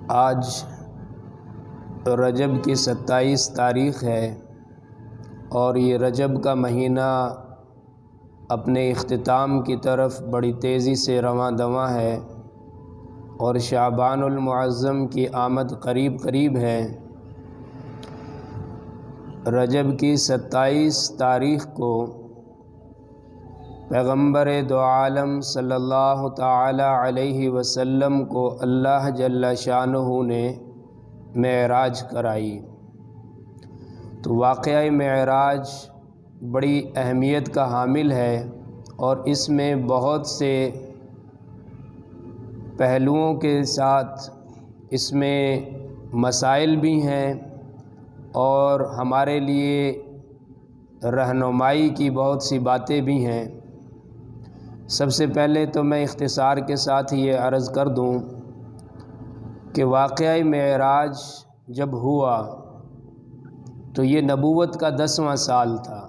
آج رجب کی 27 تاریخ ہے اور یہ رجب کا مہینہ اپنے اختتام کی طرف بڑی تیزی سے رواں دواں ہے اور شعبان المعظم کی آمد قریب قریب ہے۔ رجب کی 27 تاریخ کو پیغمبر دو عالم صلی اللہ تعالی علیہ وسلم کو اللہ جل شانہ نے معراج کرائی۔ تو واقعہ معراج بڑی اہمیت کا حامل ہے اور اس میں بہت سے پہلوؤں کے ساتھ اس میں مسائل بھی ہیں اور ہمارے لیے رہنمائی کی بہت سی باتیں بھی ہیں۔ سب سے پہلے تو میں اختصار کے ساتھ یہ عرض کر دوں کہ واقعہ معراج جب ہوا تو یہ نبوت کا 10واں سال تھا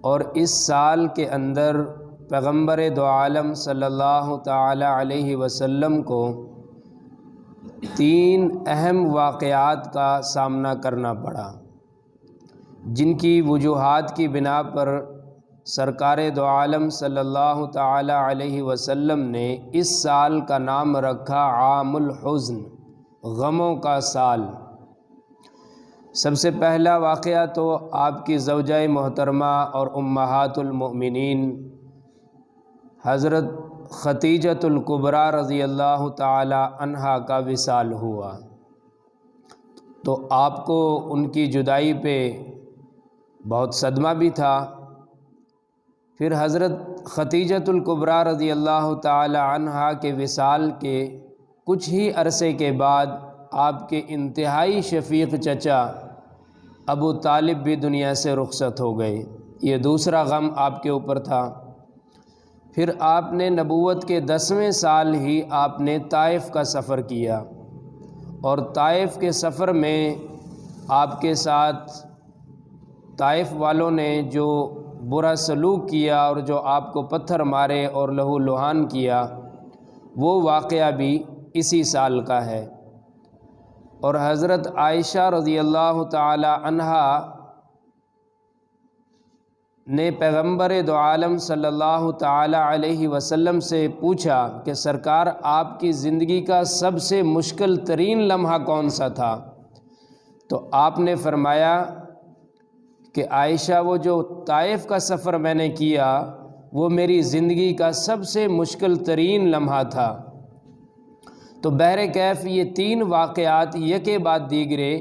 اور اس سال کے اندر پیغمبر دو عالم صلی اللہ تعالی علیہ وسلم کو 3 اہم واقعات کا سامنا کرنا پڑا، جن کی وجوہات کی بنا پر سرکار دو عالم صلی اللہ تعالی علیہ وسلم نے اس سال کا نام رکھا عام الحزن، غموں کا سال۔ سب سے پہلا واقعہ تو آپ کی زوجہ محترمہ اور امہات المؤمنین حضرت خدیجۃ الکبریٰ رضی اللہ تعالی عنہا کا وصال ہوا۔ تو آپ کو ان کی جدائی پہ بہت صدمہ بھی تھا۔ پھر حضرت خدیجۃ الکبریٰ رضی اللہ تعالی عنہا کے وصال کے کچھ ہی عرصے کے بعد آپ کے انتہائی شفیق چچا ابو طالب بھی دنیا سے رخصت ہو گئے۔ یہ دوسرا غم آپ کے اوپر تھا۔ پھر آپ نے نبوت کے 10ویں سال ہی آپ نے طائف کا سفر کیا اور طائف کے سفر میں آپ کے ساتھ طائف والوں نے جو برا سلوک کیا اور جو آپ کو پتھر مارے اور لہو لہان کیا، وہ واقعہ بھی اسی سال کا ہے۔ اور حضرت عائشہ رضی اللہ تعالی عنہا نے پیغمبر دو عالم صلی اللہ تعالی علیہ وسلم سے پوچھا کہ سرکار آپ کی زندگی کا سب سے مشکل ترین لمحہ کون سا تھا؟ تو آپ نے فرمایا کہ عائشہ وہ جو طائف کا سفر میں نے کیا وہ میری زندگی کا سب سے مشکل ترین لمحہ تھا۔ تو بہرکیف یہ 3 واقعات یکے بعد دیگرے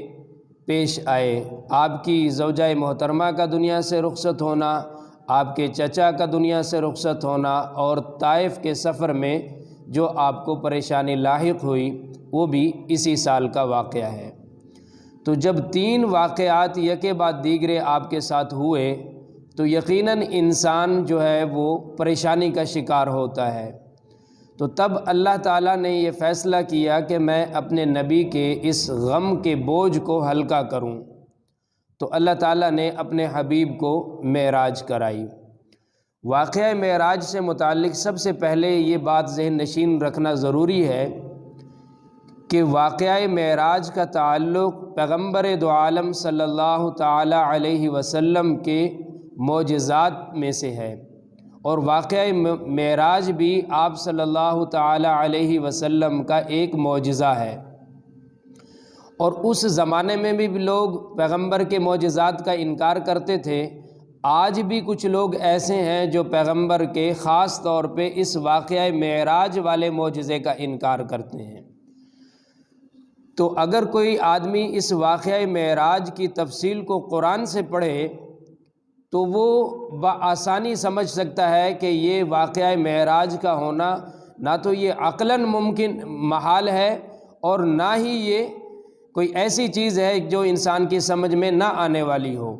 پیش آئے۔ آپ کی زوجہ محترمہ کا دنیا سے رخصت ہونا، آپ کے چچا کا دنیا سے رخصت ہونا اور طائف کے سفر میں جو آپ کو پریشانی لاحق ہوئی وہ بھی اسی سال کا واقعہ ہے۔ تو جب 3 واقعات یکے بعد دیگرے آپ کے ساتھ ہوئے تو یقیناً انسان جو ہے وہ پریشانی کا شکار ہوتا ہے۔ تو تب اللہ تعالیٰ نے یہ فیصلہ کیا کہ میں اپنے نبی کے اس غم کے بوجھ کو ہلکا کروں، تو اللہ تعالیٰ نے اپنے حبیب کو معراج کرائی۔ واقعہ معراج سے متعلق سب سے پہلے یہ بات ذہن نشین رکھنا ضروری ہے کہ واقعہ معراج کا تعلق پیغمبر دو عالم صلی اللہ تعالی علیہ وسلم کے معجزات میں سے ہے اور واقعہ معراج بھی آپ صلی اللہ تعالی علیہ وسلم کا ایک معجزہ ہے۔ اور اس زمانے میں بھی لوگ پیغمبر کے معجزات کا انکار کرتے تھے۔ آج بھی کچھ لوگ ایسے ہیں جو پیغمبر کے خاص طور پہ اس واقعہ معراج والے معجزے کا انکار کرتے ہیں۔ تو اگر کوئی آدمی اس واقعہ معراج کی تفصیل کو قرآن سے پڑھے تو وہ بآسانی سمجھ سکتا ہے کہ یہ واقعہ معراج کا ہونا نہ تو یہ عقلاً ممکن محال ہے اور نہ ہی یہ کوئی ایسی چیز ہے جو انسان کی سمجھ میں نہ آنے والی ہو۔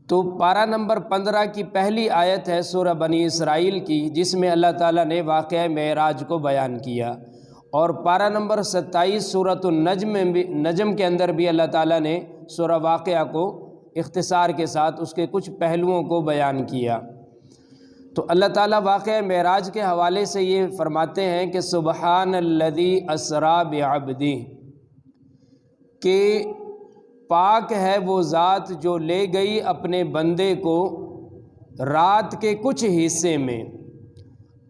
تو پارہ نمبر 15 کی پہلی آیت ہے سورہ بنی اسرائیل کی، جس میں اللہ تعالیٰ نے واقعہ معراج کو بیان کیا، اور پارہ نمبر 27 سورۃ النجم کے اندر بھی اللہ تعالیٰ نے سورہ واقعہ کو اختصار کے ساتھ اس کے کچھ پہلوؤں کو بیان کیا۔ تو اللہ تعالیٰ واقعہ معراج کے حوالے سے یہ فرماتے ہیں کہ سبحان الذی اسریٰ بعبدہ، کہ پاک ہے وہ ذات جو لے گئی اپنے بندے کو رات کے کچھ حصے میں۔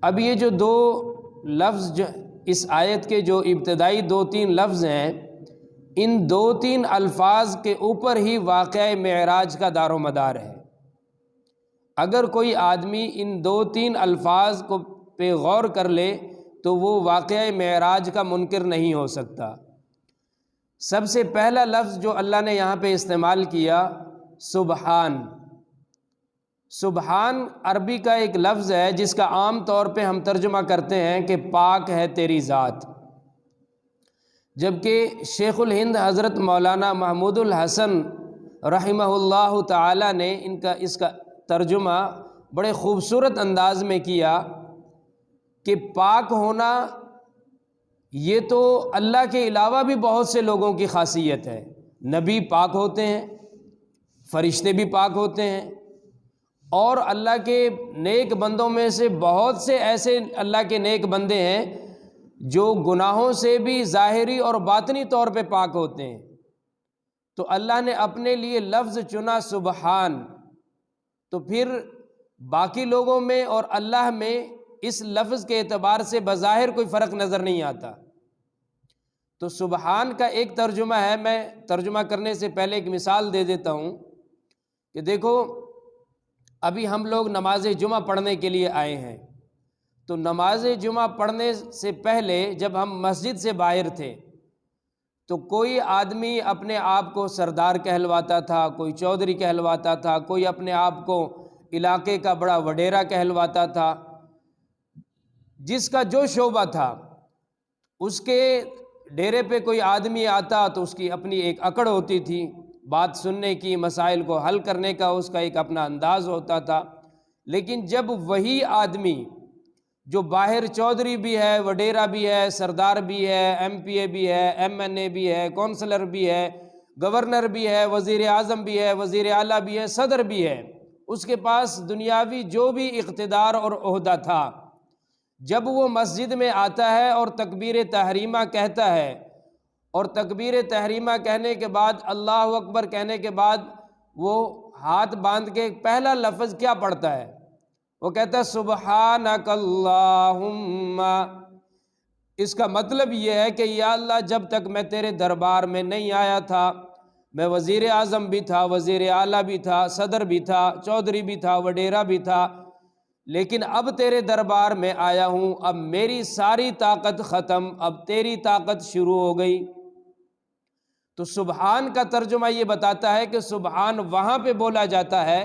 اب یہ جو دو لفظ اس آیت کے جو ابتدائی 2-3 لفظ ہیں، ان 2-3 الفاظ کے اوپر ہی واقعہ معراج کا دار و مدار ہے۔ اگر کوئی آدمی ان 2-3 الفاظ کو پہ غور کر لے تو وہ واقعہ معراج کا منکر نہیں ہو سکتا۔ سب سے پہلا لفظ جو اللہ نے یہاں پہ استعمال کیا، سبحان۔ سبحان عربی کا ایک لفظ ہے جس کا عام طور پہ ہم ترجمہ کرتے ہیں کہ پاک ہے تیری ذات، جبکہ شیخ الہند حضرت مولانا محمود الحسن رحمہ اللہ تعالی نے اس کا ترجمہ بڑے خوبصورت انداز میں کیا کہ پاک ہونا یہ تو اللہ کے علاوہ بھی بہت سے لوگوں کی خاصیت ہے۔ نبی پاک ہوتے ہیں، فرشتے بھی پاک ہوتے ہیں، اور اللہ کے نیک بندوں میں سے بہت سے ایسے اللہ کے نیک بندے ہیں جو گناہوں سے بھی ظاہری اور باطنی طور پہ پاک ہوتے ہیں۔ تو اللہ نے اپنے لیے لفظ چنا سبحان، تو پھر باقی لوگوں میں اور اللہ میں اس لفظ کے اعتبار سے بظاہر کوئی فرق نظر نہیں آتا۔ تو سبحان کا ایک ترجمہ ہے، میں ترجمہ کرنے سے پہلے ایک مثال دے دیتا ہوں کہ دیکھو ابھی ہم لوگ نماز جمعہ پڑھنے کے لیے آئے ہیں، تو نماز جمعہ پڑھنے سے پہلے جب ہم مسجد سے باہر تھے تو کوئی آدمی اپنے آپ کو سردار کہلواتا تھا، کوئی چودھری کہلواتا تھا، کوئی اپنے آپ کو علاقے کا بڑا وڈیرا کہلواتا تھا، جس کا جو شعبہ تھا۔ اس کے ڈیرے پہ کوئی آدمی آتا تو اس کی اپنی ایک اکڑ ہوتی تھی، بات سننے کی، مسائل کو حل کرنے کا اس کا ایک اپنا انداز ہوتا تھا۔ لیکن جب وہی آدمی جو باہر چودھری بھی ہے، وڈیرا بھی ہے، سردار بھی ہے، ایم پی اے بھی ہے، ایم این اے بھی ہے، کونسلر بھی ہے، گورنر بھی ہے، وزیر اعظم بھی ہے، وزیر اعلیٰ بھی ہے، صدر بھی ہے، اس کے پاس دنیاوی جو بھی اقتدار اور عہدہ تھا، جب وہ مسجد میں آتا ہے اور تکبیر تحریمہ کہتا ہے، اور تکبیر تحریمہ کہنے کے بعد اللہ اکبر کہنے کے بعد وہ ہاتھ باندھ کے پہلا لفظ کیا پڑھتا ہے؟ وہ کہتا ہے سبحانک اللہم۔ اس کا مطلب یہ ہے کہ یا اللہ جب تک میں تیرے دربار میں نہیں آیا تھا، میں وزیر اعظم بھی تھا، وزیر اعلیٰ بھی تھا، صدر بھی تھا، چودھری بھی تھا، وڈیرا بھی تھا، لیکن اب تیرے دربار میں آیا ہوں، اب میری ساری طاقت ختم، اب تیری طاقت شروع ہو گئی۔ تو سبحان کا ترجمہ یہ بتاتا ہے کہ سبحان وہاں پہ بولا جاتا ہے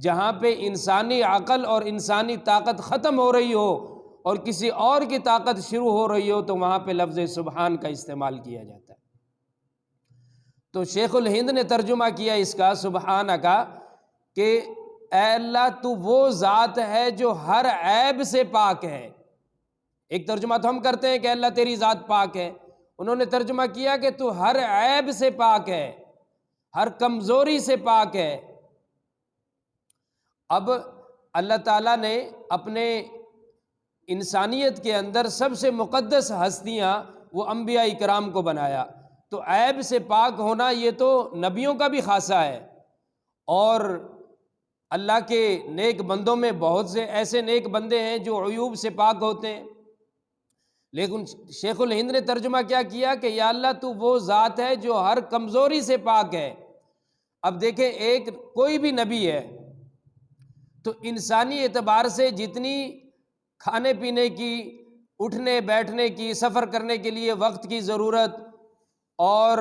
جہاں پہ انسانی عقل اور انسانی طاقت ختم ہو رہی ہو اور کسی اور کی طاقت شروع ہو رہی ہو، تو وہاں پہ لفظ سبحان کا استعمال کیا جاتا ہے۔ تو شیخ الہند نے ترجمہ کیا اس کا سبحان کا کہ اے اللہ تو وہ ذات ہے جو ہر عیب سے پاک ہے۔ ایک ترجمہ تو ہم کرتے ہیں کہ اللہ تیری ذات پاک ہے، انہوں نے ترجمہ کیا کہ تو ہر عیب سے پاک ہے، ہر کمزوری سے پاک ہے۔ اب اللہ تعالیٰ نے اپنے انسانیت کے اندر سب سے مقدس ہستیاں وہ انبیاء اکرام کو بنایا، تو عیب سے پاک ہونا یہ تو نبیوں کا بھی خاصہ ہے، اور اللہ کے نیک بندوں میں بہت سے ایسے نیک بندے ہیں جو عیوب سے پاک ہوتے ہیں۔ لیکن شیخ الہند نے ترجمہ کیا کیا کہ یا اللہ تو وہ ذات ہے جو ہر کمزوری سے پاک ہے۔ اب دیکھیں ایک کوئی بھی نبی ہے تو انسانی اعتبار سے جتنی کھانے پینے کی، اٹھنے بیٹھنے کی، سفر کرنے کے لیے وقت کی ضرورت اور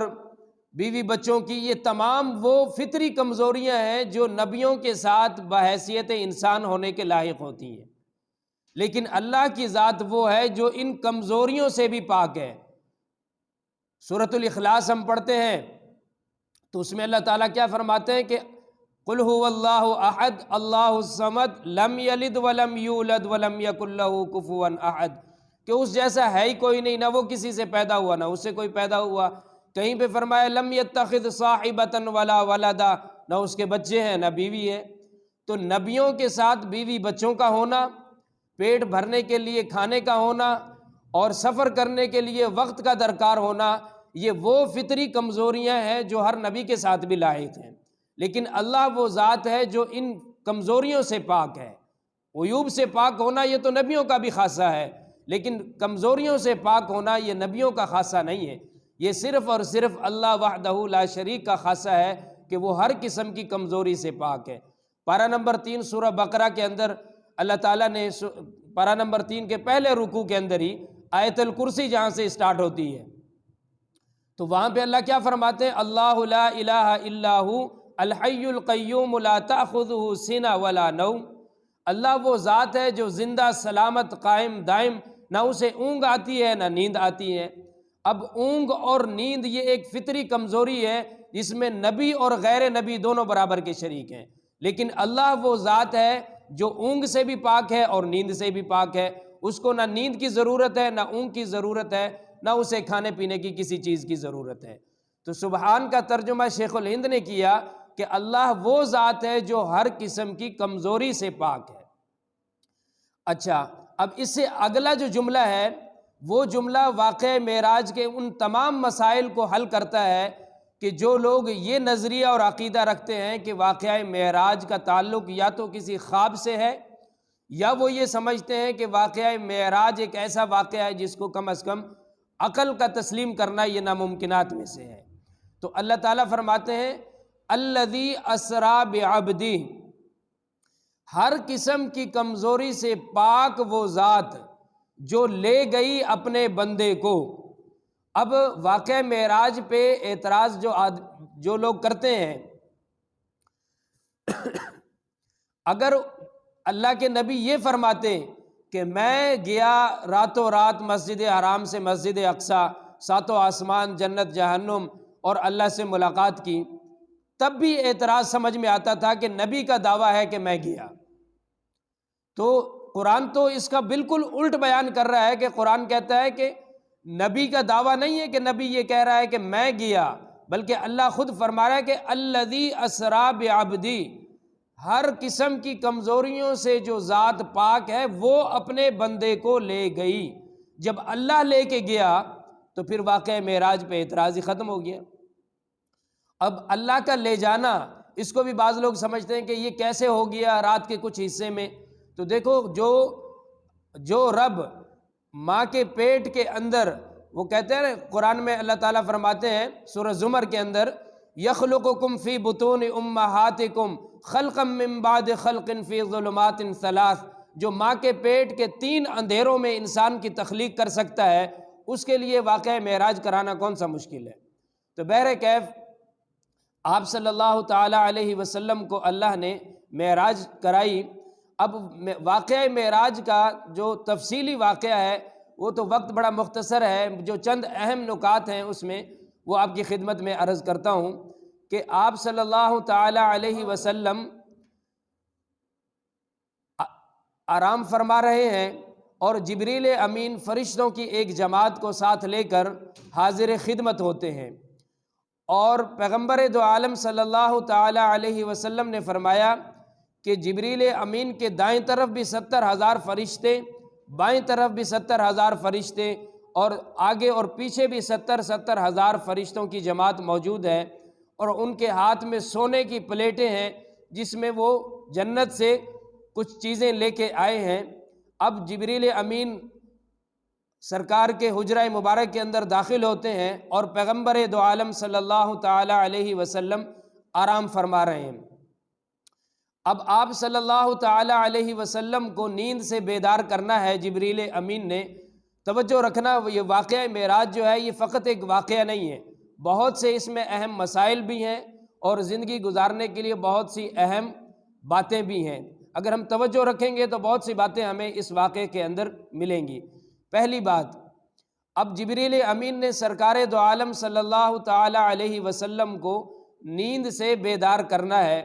بیوی بچوں کی، یہ تمام وہ فطری کمزوریاں ہیں جو نبیوں کے ساتھ بحیثیت انسان ہونے کے لاحق ہوتی ہیں، لیکن اللہ کی ذات وہ ہے جو ان کمزوریوں سے بھی پاک ہے۔ سورۃ الاخلاص ہم پڑھتے ہیں تو اس میں اللہ تعالیٰ کیا فرماتے ہیں کہ قل هو اللہ احد اللہ الصمد لم یلد ولم یولد ولم یکن لہ کفوا احد، کہ اس جیسا ہے ہی کوئی نہیں، نہ وہ کسی سے پیدا ہوا نہ اس سے کوئی پیدا ہوا۔ کہیں پہ فرمایا لم یتخذ صاحبۃ ولا ولدا، نہ اس کے بچے ہیں نہ بیوی ہے۔ تو نبیوں کے ساتھ بیوی بچوں کا ہونا، پیٹ بھرنے کے لیے کھانے کا ہونا اور سفر کرنے کے لیے وقت کا درکار ہونا، یہ وہ فطری کمزوریاں ہیں جو ہر نبی کے ساتھ بھی لاحق ہیں۔ لیکن اللہ وہ ذات ہے جو ان کمزوریوں سے پاک ہے۔ عیوب سے پاک ہونا یہ تو نبیوں کا بھی خاصہ ہے، لیکن کمزوریوں سے پاک ہونا یہ نبیوں کا خاصہ نہیں ہے، یہ صرف اور صرف اللہ وحدہ لا شریک کا خاصہ ہے کہ وہ ہر قسم کی کمزوری سے پاک ہے۔ پارہ نمبر 3 سورہ بقرہ کے اندر اللہ تعالیٰ نے پارہ نمبر 3 کے پہلے رکوع کے اندر ہی آیت الکرسی جہاں سے اسٹارٹ ہوتی ہے، تو وہاں پہ اللہ کیا فرماتے ہیں؟ اللہ لا الہ الا ہو الحی القیوم لا تأخذہ سنہ ولا نوم۔ اللہ وہ ذات ہے جو زندہ سلامت قائم دائم، نہ اسے اونگ آتی ہے نہ نیند آتی ہے۔ اب اونگ اور نیند یہ ایک فطری کمزوری ہے جس میں نبی اور غیر نبی دونوں برابر کے شریک ہیں، لیکن اللہ وہ ذات ہے جو اونگ سے بھی پاک ہے اور نیند سے بھی پاک ہے، اس کو نہ نیند کی ضرورت ہے نہ اونگ کی ضرورت ہے، نہ اسے کھانے پینے کی کسی چیز کی ضرورت ہے۔ تو سبحان کا ترجمہ شیخ الہند نے کیا کہ اللہ وہ ذات ہے جو ہر قسم کی کمزوری سے پاک ہے۔ اچھا، اب اس سے اگلا جو جملہ ہے وہ جملہ واقعہ معراج کے ان تمام مسائل کو حل کرتا ہے کہ جو لوگ یہ نظریہ اور عقیدہ رکھتے ہیں کہ واقعہ معراج کا تعلق یا تو کسی خواب سے ہے، یا وہ یہ سمجھتے ہیں کہ واقعہ معراج ایک ایسا واقعہ ہے جس کو کم از کم عقل کا تسلیم کرنا یہ ناممکنات میں سے ہے۔ تو اللہ تعالیٰ فرماتے ہیں الذی اسری بعبدہ، ہر قسم کی کمزوری سے پاک وہ ذات جو لے گئی اپنے بندے کو۔ اب واقعہ معراج پہ اعتراض جو لوگ کرتے ہیں، اگر اللہ کے نبی یہ فرماتے کہ میں گیا راتوں رات مسجد حرام سے مسجد اقصیٰ، ساتوں آسمان جنت جہنم اور اللہ سے ملاقات کی، تب بھی اعتراض سمجھ میں آتا تھا کہ نبی کا دعویٰ ہے کہ میں گیا۔ تو قرآن تو اس کا بالکل الٹ بیان کر رہا ہے کہ قرآن کہتا ہے کہ نبی کا دعویٰ نہیں ہے کہ نبی یہ کہہ رہا ہے کہ میں گیا، بلکہ اللہ خود فرما رہا ہے کہ الذی اسری بعبدی، ہر قسم کی کمزوریوں سے جو ذات پاک ہے وہ اپنے بندے کو لے گئی۔ جب اللہ لے کے گیا تو پھر واقعہ معراج پہ اعتراض ہی ختم ہو گیا۔ اب اللہ کا لے جانا، اس کو بھی بعض لوگ سمجھتے ہیں کہ یہ کیسے ہو گیا رات کے کچھ حصے میں۔ تو دیکھو جو رب ماں کے پیٹ کے اندر، وہ کہتے ہیں قرآن میں اللہ تعالیٰ فرماتے ہیں سورہ زمر کے اندر یخلقکم فی بطون امہاتکم خلقا من بعد خلق فی ظلمات ثلاث، جو ماں کے پیٹ کے 3 اندھیروں میں انسان کی تخلیق کر سکتا ہے، اس کے لیے واقعہ معراج کرانا کون سا مشکل ہے۔ تو بہرکیف آپ صلی اللہ تعالیٰ علیہ وسلم کو اللہ نے معراج کرائی۔ اب واقعہ معراج کا جو تفصیلی واقعہ ہے وہ تو وقت بڑا مختصر ہے، جو چند اہم نکات ہیں اس میں وہ آپ کی خدمت میں عرض کرتا ہوں کہ آپ صلی اللہ تعالیٰ علیہ وسلم آرام فرما رہے ہیں اور جبریل امین فرشتوں کی ایک جماعت کو ساتھ لے کر حاضر خدمت ہوتے ہیں، اور پیغمبر دو عالم صلی اللہ تعالیٰ علیہ وسلم نے فرمایا کہ جبریل امین کے دائیں طرف بھی 70,000 فرشتے، بائیں طرف بھی 70,000 فرشتے، اور آگے اور پیچھے بھی 70,000 فرشتوں کی جماعت موجود ہے، اور ان کے ہاتھ میں سونے کی پلیٹیں ہیں جس میں وہ جنت سے کچھ چیزیں لے کے آئے ہیں۔ اب جبریل امین سرکار کے حجرہ مبارک کے اندر داخل ہوتے ہیں اور پیغمبر دو عالم صلی اللہ تعالیٰ علیہ وسلم آرام فرما رہے ہیں۔ اب آپ صلی اللہ تعالیٰ علیہ وسلم کو نیند سے بیدار کرنا ہے جبریل امین نے۔ توجہ رکھنا، یہ واقعہ معراج جو ہے یہ فقط ایک واقعہ نہیں ہے، بہت سے اس میں اہم مسائل بھی ہیں اور زندگی گزارنے کے لیے بہت سی اہم باتیں بھی ہیں۔ اگر ہم توجہ رکھیں گے تو بہت سی باتیں ہمیں اس واقعے کے اندر ملیں گی۔ پہلی بات، اب جبریل امین نے سرکار دو عالم صلی اللہ تعالیٰ علیہ وسلم کو نیند سے بیدار کرنا ہے،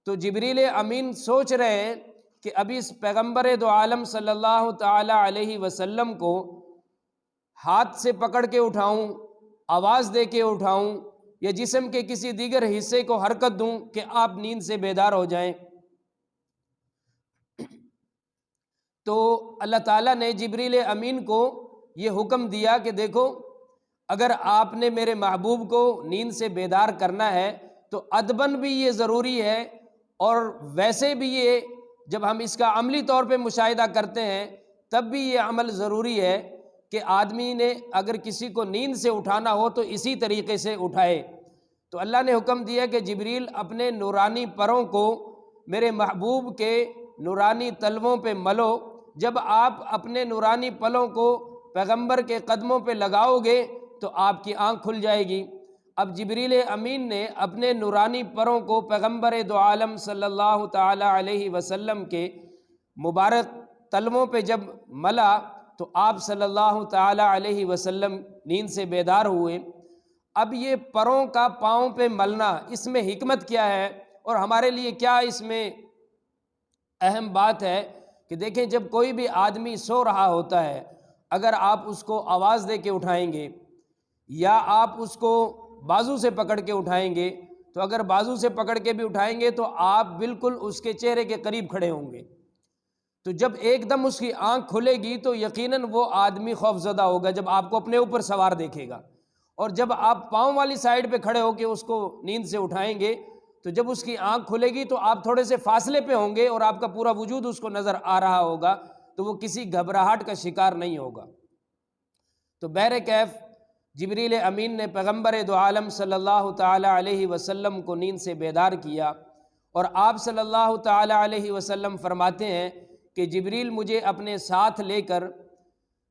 تو جبریل امین سوچ رہے ہیں کہ ابھی اس پیغمبر دو عالم صلی اللہ تعالیٰ علیہ وسلم کو ہاتھ سے پکڑ کے اٹھاؤں، آواز دے کے اٹھاؤں، یا جسم کے کسی دیگر حصے کو حرکت دوں کہ آپ نیند سے بیدار ہو جائیں۔ تو اللہ تعالیٰ نے جبریل امین کو یہ حکم دیا کہ دیکھو اگر آپ نے میرے محبوب کو نیند سے بیدار کرنا ہے تو ادباً بھی یہ ضروری ہے، اور ویسے بھی یہ جب ہم اس کا عملی طور پہ مشاہدہ کرتے ہیں تب بھی یہ عمل ضروری ہے کہ آدمی نے اگر کسی کو نیند سے اٹھانا ہو تو اسی طریقے سے اٹھائے۔ تو اللہ نے حکم دیا کہ جبریل اپنے نورانی پروں کو میرے محبوب کے نورانی تلووں پہ ملو، جب آپ اپنے نورانی پلوں کو پیغمبر کے قدموں پہ لگاؤ گے تو آپ کی آنکھ کھل جائے گی۔ اب جبریل امین نے اپنے نورانی پروں کو پیغمبر دو عالم صلی اللہ تعالی علیہ وسلم کے مبارک تلووں پہ جب ملا تو آپ صلی اللہ تعالی علیہ وسلم نیند سے بیدار ہوئے۔ اب یہ پروں کا پاؤں پہ ملنا، اس میں حکمت کیا ہے اور ہمارے لیے کیا اس میں اہم بات ہے کہ دیکھیں جب کوئی بھی آدمی سو رہا ہوتا ہے، اگر آپ اس کو آواز دے کے اٹھائیں گے یا آپ اس کو بازو سے پکڑ کے اٹھائیں گے، تو اگر بازو سے پکڑ کے بھی اٹھائیں گے تو آپ بالکل اس کے چہرے کے قریب کھڑے ہوں گے، تو جب ایک دم اس کی آنکھ کھلے گی تو یقیناً وہ آدمی خوف زدہ ہوگا جب آپ کو اپنے اوپر سوار دیکھے گا، اور جب آپ پاؤں والی سائڈ پہ کھڑے ہو کے اس کو نیند سے اٹھائیں گے تو جب اس کی آنکھ کھلے گی تو آپ تھوڑے سے فاصلے پہ ہوں گے اور آپ کا پورا وجود اس کو نظر آ رہا ہوگا، تو وہ کسی گھبراہٹ کا شکار نہیں ہوگا۔ تو بہرکیف جبریل امین نے پیغمبر دو عالم صلی اللہ تعالی علیہ وسلم کو نیند سے بیدار کیا، اور آپ صلی اللہ تعالی علیہ وسلم فرماتے ہیں کہ جبریل مجھے اپنے ساتھ لے کر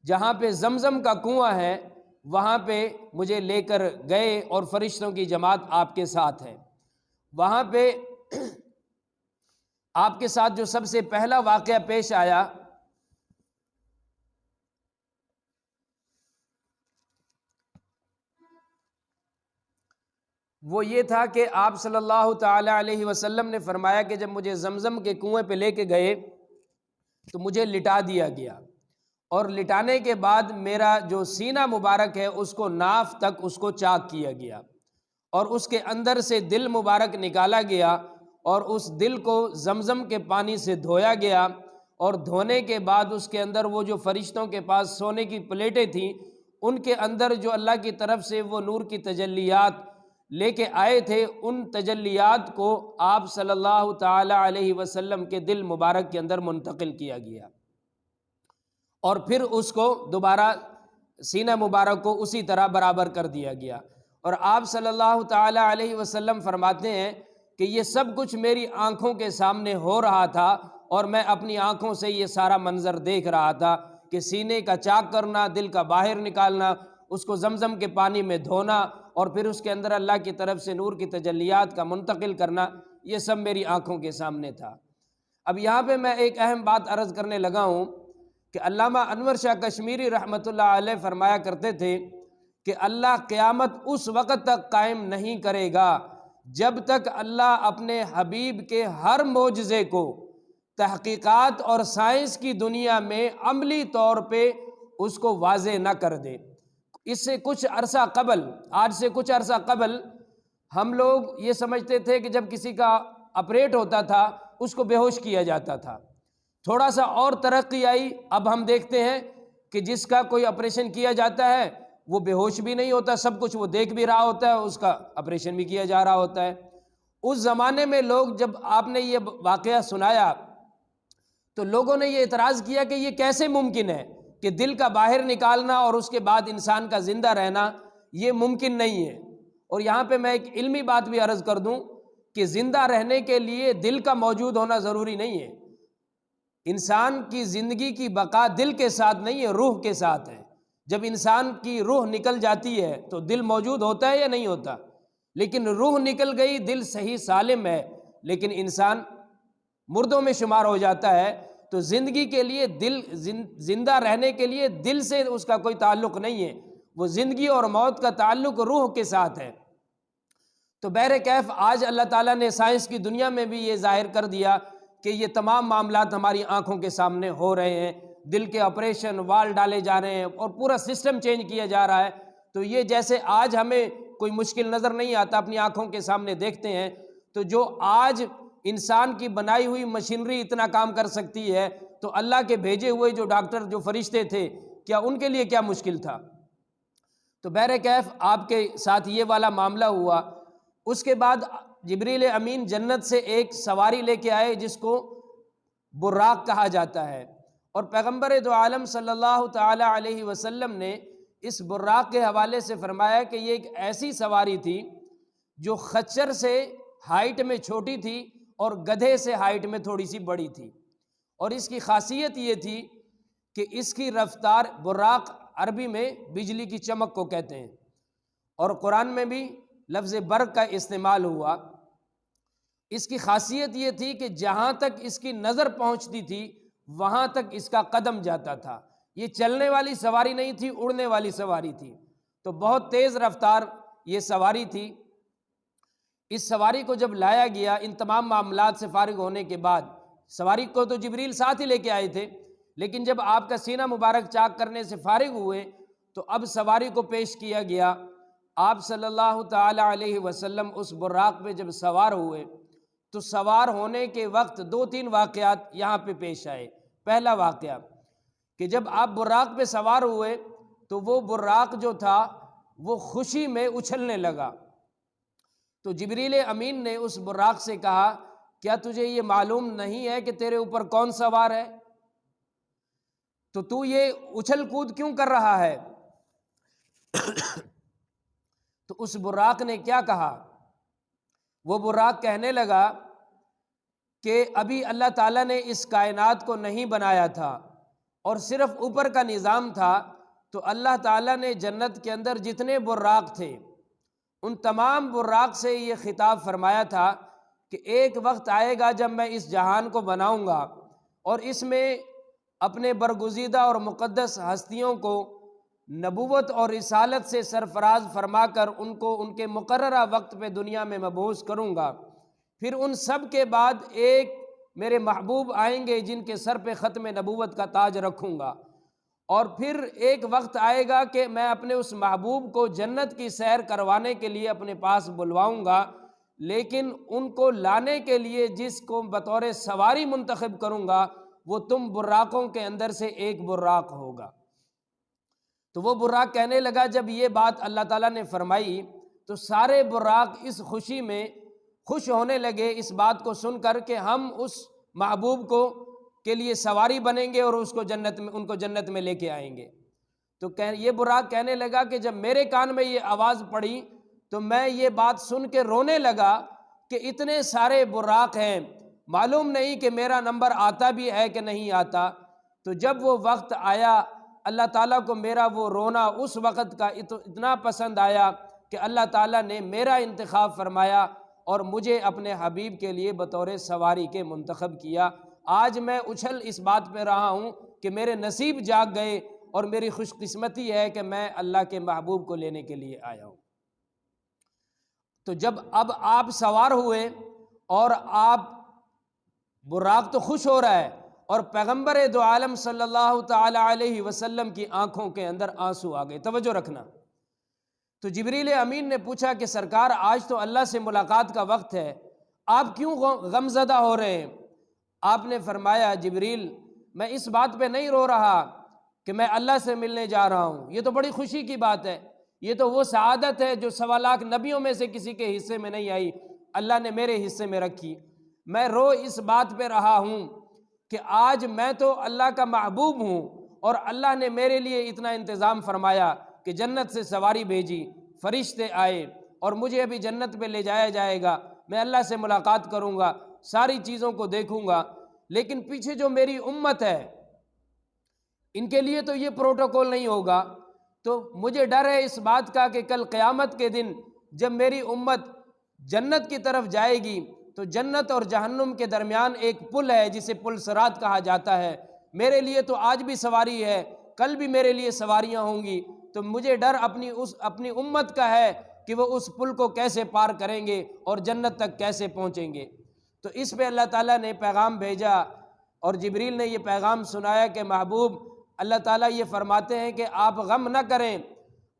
جہاں پہ زمزم کا کنواں ہے وہاں پہ مجھے لے کر گئے، اور فرشتوں کی جماعت آپ کے ساتھ ہے۔ وہاں پہ آپ کے ساتھ جو سب سے پہلا واقعہ پیش آیا وہ یہ تھا کہ آپ صلی اللہ تعالی علیہ وسلم نے فرمایا کہ جب مجھے زمزم کے کنویں پہ لے کے گئے تو مجھے لٹا دیا گیا، اور لٹانے کے بعد میرا جو سینہ مبارک ہے اس کو ناف تک اس کو چاک کیا گیا، اور اس کے اندر سے دل مبارک نکالا گیا، اور اس دل کو زمزم کے پانی سے دھویا گیا، اور دھونے کے بعد اس کے اندر وہ جو فرشتوں کے پاس سونے کی پلیٹیں تھیں ان کے اندر جو اللہ کی طرف سے وہ نور کی تجلیات لے کے آئے تھے، ان تجلیات کو آپ صلی اللہ تعالی علیہ وسلم کے دل مبارک کے اندر منتقل کیا گیا، اور پھر اس کو دوبارہ سینہ مبارک کو اسی طرح برابر کر دیا گیا۔ اور آپ صلی اللہ تعالی علیہ وسلم فرماتے ہیں کہ یہ سب کچھ میری آنکھوں کے سامنے ہو رہا تھا، اور میں اپنی آنکھوں سے یہ سارا منظر دیکھ رہا تھا کہ سینے کا چاک کرنا، دل کا باہر نکالنا، اس کو زمزم کے پانی میں دھونا، اور پھر اس کے اندر اللہ کی طرف سے نور کی تجلیات کا منتقل کرنا، یہ سب میری آنکھوں کے سامنے تھا۔ اب یہاں پہ میں ایک اہم بات عرض کرنے لگا ہوں کہ علامہ انور شاہ کشمیری رحمۃ اللہ علیہ فرمایا کرتے تھے کہ اللہ قیامت اس وقت تک قائم نہیں کرے گا جب تک اللہ اپنے حبیب کے ہر معجزے کو تحقیقات اور سائنس کی دنیا میں عملی طور پہ اس کو واضح نہ کر دے۔ اس سے کچھ عرصہ قبل، آج سے کچھ عرصہ قبل ہم لوگ یہ سمجھتے تھے کہ جب کسی کا آپریٹ ہوتا تھا اس کو بے ہوش کیا جاتا تھا۔ تھوڑا سا اور ترقی آئی، اب ہم دیکھتے ہیں کہ جس کا کوئی آپریشن کیا جاتا ہے وہ بے ہوش بھی نہیں ہوتا، سب کچھ وہ دیکھ بھی رہا ہوتا ہے، اس کا آپریشن بھی کیا جا رہا ہوتا ہے۔ اس زمانے میں لوگ جب آپ نے یہ واقعہ سنایا تو لوگوں نے یہ اعتراض کیا کہ یہ کیسے ممکن ہے کہ دل کا باہر نکالنا اور اس کے بعد انسان کا زندہ رہنا، یہ ممکن نہیں ہے۔ اور یہاں پہ میں ایک علمی بات بھی عرض کر دوں کہ زندہ رہنے کے لیے دل کا موجود ہونا ضروری نہیں ہے۔ انسان کی زندگی کی بقا دل کے ساتھ نہیں ہے، روح کے ساتھ ہے۔ جب انسان کی روح نکل جاتی ہے تو دل موجود ہوتا ہے یا نہیں ہوتا؟ لیکن روح نکل گئی، دل صحیح سالم ہے، لیکن انسان مردوں میں شمار ہو جاتا ہے۔ تو زندگی کے لیے دل، زندہ رہنے کے لیے دل سے اس کا کوئی تعلق نہیں ہے، وہ زندگی اور موت کا تعلق روح کے ساتھ ہے۔ تو بہرکیف آج اللہ تعالیٰ نے سائنس کی دنیا میں بھی یہ ظاہر کر دیا کہ یہ تمام معاملات ہماری آنکھوں کے سامنے ہو رہے ہیں، دل کے آپریشن، وال ڈالے جا رہے ہیں اور پورا سسٹم چینج کیا جا رہا ہے۔ تو یہ جیسے آج ہمیں کوئی مشکل نظر نہیں آتا، اپنی آنکھوں کے سامنے دیکھتے ہیں، تو جو آج انسان کی بنائی ہوئی مشینری اتنا کام کر سکتی ہے تو اللہ کے بھیجے ہوئے جو ڈاکٹر جو فرشتے تھے کیا ان کے لیے کیا مشکل تھا؟ تو بہرکیف آپ کے ساتھ یہ والا معاملہ ہوا۔ اس کے بعد جبریل امین جنت سے ایک سواری لے کے آئے جس کو براق کہا جاتا ہے، اور پیغمبر دو عالم صلی اللہ تعالی علیہ وسلم نے اس براق کے حوالے سے فرمایا کہ یہ ایک ایسی سواری تھی جو خچر سے ہائٹ میں چھوٹی تھی اور گدھے سے ہائٹ میں تھوڑی سی بڑی تھی، اور اس کی خاصیت یہ تھی کہ اس کی رفتار، براق عربی میں بجلی کی چمک کو کہتے ہیں، اور قرآن میں بھی لفظ برق کا استعمال ہوا۔ اس کی خاصیت یہ تھی کہ جہاں تک اس کی نظر پہنچتی تھی وہاں تک اس کا قدم جاتا تھا۔ یہ چلنے والی سواری نہیں تھی، اڑنے والی سواری تھی، تو بہت تیز رفتار یہ سواری تھی۔ اس سواری کو جب لایا گیا، ان تمام معاملات سے فارغ ہونے کے بعد، سواری کو تو جبریل ساتھ ہی لے کے آئے تھے، لیکن جب آپ کا سینہ مبارک چاک کرنے سے فارغ ہوئے تو اب سواری کو پیش کیا گیا۔ آپ صلی اللہ تعالی علیہ وسلم اس براق پہ جب سوار ہوئے تو سوار ہونے کے وقت 2-3 واقعات یہاں پہ پیش آئے۔ پہلا واقعہ کہ جب آپ براق پہ سوار ہوئے تو وہ براق جو تھا وہ خوشی میں اچھلنے لگا، تو جبریل امین نے اس براق سے کہا کیا تجھے یہ معلوم نہیں ہے کہ تیرے اوپر کون سوار ہے؟ تو یہ اچھل کود کیوں کر رہا ہے؟ تو اس براق نے کیا کہا؟ وہ براق کہنے لگا کہ ابھی اللہ تعالیٰ نے اس کائنات کو نہیں بنایا تھا اور صرف اوپر کا نظام تھا، تو اللہ تعالیٰ نے جنت کے اندر جتنے براق تھے ان تمام براق سے یہ خطاب فرمایا تھا کہ ایک وقت آئے گا جب میں اس جہان کو بناؤں گا اور اس میں اپنے برگزیدہ اور مقدس ہستیوں کو نبوت اور رسالت سے سرفراز فرما کر ان کو ان کے مقررہ وقت پہ دنیا میں مبعوث کروں گا۔ پھر ان سب کے بعد ایک میرے محبوب آئیں گے جن کے سر پہ ختم نبوت کا تاج رکھوں گا، اور پھر ایک وقت آئے گا کہ میں اپنے اس محبوب کو جنت کی سیر کروانے کے لیے اپنے پاس بلواؤں گا، لیکن ان کو لانے کے لیے جس کو بطور سواری منتخب کروں گا وہ تم براقوں کے اندر سے ایک براق ہوگا۔ تو وہ براق کہنے لگا، جب یہ بات اللہ تعالیٰ نے فرمائی تو سارے براق اس خوشی میں خوش ہونے لگے اس بات کو سن کر کہ ہم اس محبوب کو کے لیے سواری بنیں گے اور اس کو ان کو جنت میں لے کے آئیں گے۔ تو یہ براق کہنے لگا کہ جب میرے کان میں یہ آواز پڑی تو میں یہ بات سن کے رونے لگا کہ اتنے سارے براق ہیں، معلوم نہیں کہ میرا نمبر آتا بھی ہے کہ نہیں آتا۔ تو جب وہ وقت آیا، اللہ تعالیٰ کو میرا وہ رونا اس وقت کا اتنا پسند آیا کہ اللہ تعالیٰ نے میرا انتخاب فرمایا اور مجھے اپنے حبیب کے لیے بطور سواری کے منتخب کیا۔ آج میں اچھل اس بات پہ رہا ہوں کہ میرے نصیب جاگ گئے اور میری خوش قسمتی ہے کہ میں اللہ کے محبوب کو لینے کے لیے آیا ہوں۔ تو جب اب آپ سوار ہوئے اور آپ براق تو خوش ہو رہا ہے اور پیغمبر دو عالم صلی اللہ تعالی علیہ وسلم کی آنکھوں کے اندر آنسو آ گئے۔ توجہ رکھنا۔ تو جبریل امین نے پوچھا کہ سرکار آج تو اللہ سے ملاقات کا وقت ہے، آپ کیوں غم زدہ ہو رہے ہیں؟ آپ نے فرمایا جبریل میں اس بات پہ نہیں رو رہا کہ میں اللہ سے ملنے جا رہا ہوں، یہ تو بڑی خوشی کی بات ہے، یہ تو وہ سعادت ہے جو 1.25 لاکھ نبیوں میں سے کسی کے حصے میں نہیں آئی، اللہ نے میرے حصے میں رکھی۔ میں رو اس بات پہ رہا ہوں کہ آج میں تو اللہ کا محبوب ہوں اور اللہ نے میرے لیے اتنا انتظام فرمایا کہ جنت سے سواری بھیجی، فرشتے آئے اور مجھے ابھی جنت پہ لے جایا جائے گا، میں اللہ سے ملاقات کروں گا، ساری چیزوں کو دیکھوں گا، لیکن پیچھے جو میری امت ہے ان کے لیے تو یہ پروٹوکول نہیں ہوگا۔ تو مجھے ڈر ہے اس بات کا کہ کل قیامت کے دن جب میری امت جنت کی طرف جائے گی تو جنت اور جہنم کے درمیان ایک پل ہے جسے پل صراط کہا جاتا ہے، میرے لیے تو آج بھی سواری ہے، کل بھی میرے لیے سواریاں ہوں گی، تو مجھے ڈر اپنی امت کا ہے کہ وہ اس پل کو کیسے پار کریں گے اور جنت تک کیسے پہنچیں گے۔ تو اس پہ اللہ تعالیٰ نے پیغام بھیجا اور جبریل نے یہ پیغام سنایا کہ محبوب اللہ تعالیٰ یہ فرماتے ہیں کہ آپ غم نہ کریں،